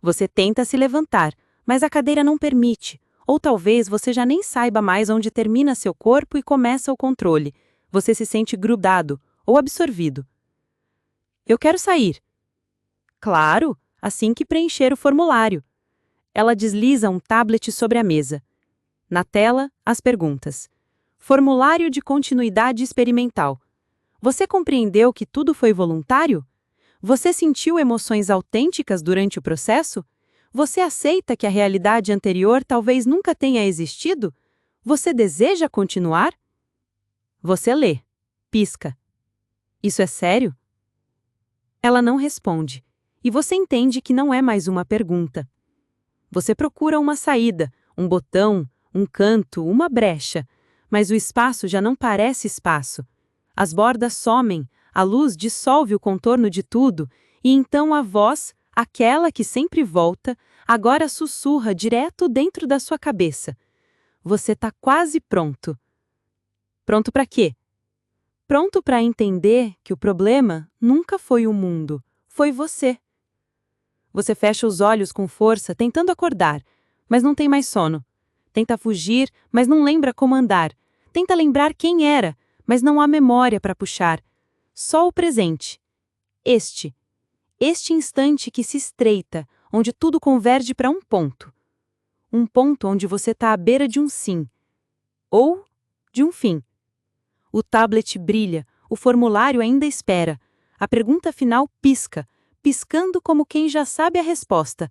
Você tenta se levantar, mas a cadeira não permite. Ou talvez você já nem saiba mais onde termina seu corpo e começa o controle. Você se sente grudado ou absorvido. Eu quero sair. Claro, assim que preencher o formulário. Ela desliza um tablet sobre a mesa. Na tela, as perguntas. Formulário de continuidade experimental. Você compreendeu que tudo foi voluntário? Você sentiu emoções autênticas durante o processo? Você aceita que a realidade anterior talvez nunca tenha existido? Você deseja continuar? Você lê. Pisca. Isso é sério? Ela não responde, e você entende que não é mais uma pergunta. Você procura uma saída, um botão, um canto, uma brecha, mas o espaço já não parece espaço. As bordas somem, a luz dissolve o contorno de tudo, e então a voz, aquela que sempre volta, agora sussurra direto dentro da sua cabeça. Você está quase pronto. Pronto para quê? Pronto para entender que o problema nunca foi o mundo, foi você. Você fecha os olhos com força, tentando acordar, mas não tem mais sono. Tenta fugir, mas não lembra como andar. Tenta lembrar quem era, mas não há memória para puxar. Só o presente. Este instante que se estreita, onde tudo converge para um ponto. Um ponto onde você está à beira de um sim. Ou de um fim. O tablet brilha, o formulário ainda espera. A pergunta final pisca, piscando como quem já sabe a resposta.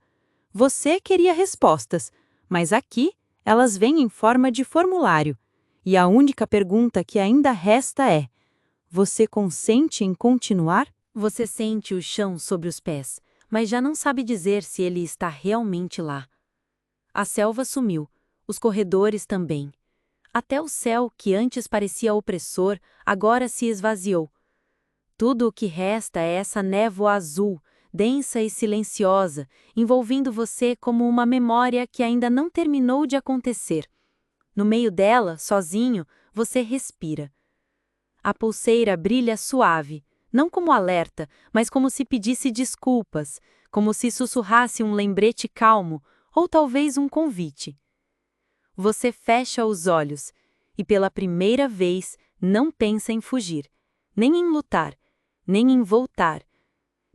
Você queria respostas, mas aqui elas vêm em forma de formulário. E a única pergunta que ainda resta é: você consente em continuar? Você sente o chão sobre os pés, mas já não sabe dizer se ele está realmente lá. A selva sumiu, os corredores também. Até o céu, que antes parecia opressor, agora se esvaziou. Tudo o que resta é essa névoa azul, densa e silenciosa, envolvendo você como uma memória que ainda não terminou de acontecer. No meio dela, sozinho, você respira. A pulseira brilha suave, não como alerta, mas como se pedisse desculpas, como se sussurrasse um lembrete calmo, ou talvez um convite. Você fecha os olhos e, pela primeira vez, não pensa em fugir, nem em lutar, nem em voltar.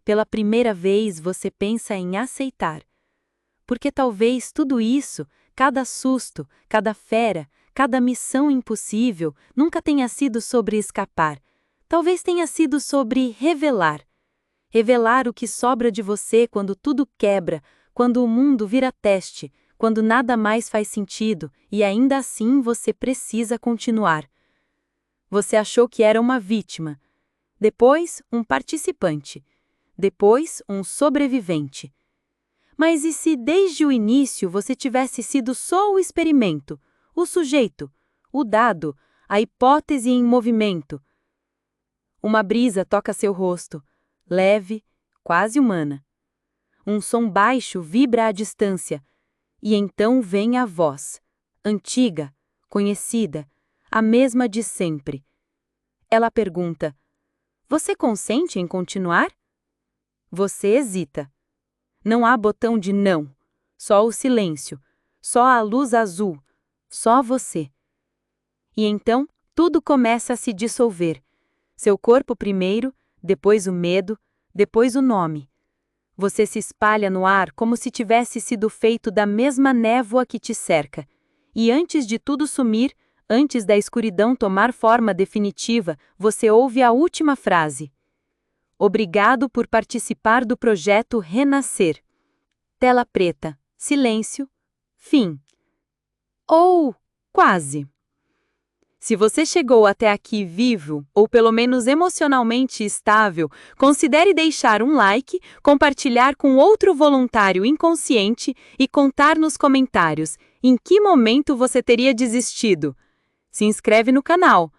Pela primeira vez, você pensa em aceitar. Porque talvez tudo isso, cada susto, cada fera, cada missão impossível, nunca tenha sido sobre escapar. Talvez tenha sido sobre revelar. Revelar o que sobra de você quando tudo quebra, quando o mundo vira teste, quando nada mais faz sentido e ainda assim você precisa continuar. Você achou que era uma vítima, depois um participante, depois um sobrevivente. Mas e se desde o início você tivesse sido só o experimento, o sujeito, o dado, a hipótese em movimento? Uma brisa toca seu rosto, leve, quase humana. Um som baixo vibra à distância, e então vem a voz, antiga, conhecida, a mesma de sempre. Ela pergunta: você consente em continuar? Você hesita. Não há botão de não, só o silêncio, só a luz azul, só você. E então tudo começa a se dissolver. Seu corpo primeiro, depois o medo, depois o nome. Você se espalha no ar como se tivesse sido feito da mesma névoa que te cerca. E antes de tudo sumir, antes da escuridão tomar forma definitiva, você ouve a última frase. Obrigado por participar do projeto Renascer. Tela preta, silêncio, fim. Ou quase. Se você chegou até aqui vivo, ou pelo menos emocionalmente estável, considere deixar um like, compartilhar com outro voluntário inconsciente e contar nos comentários em que momento você teria desistido. Se inscreve no canal.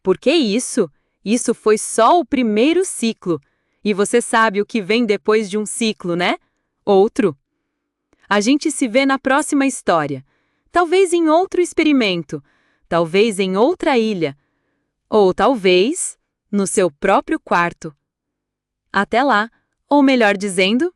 Porque isso foi só o primeiro ciclo. E você sabe o que vem depois de um ciclo, né? Outro. A gente se vê na próxima história. Talvez em outro experimento. Talvez em outra ilha. Ou talvez no seu próprio quarto. Até lá, ou melhor dizendo,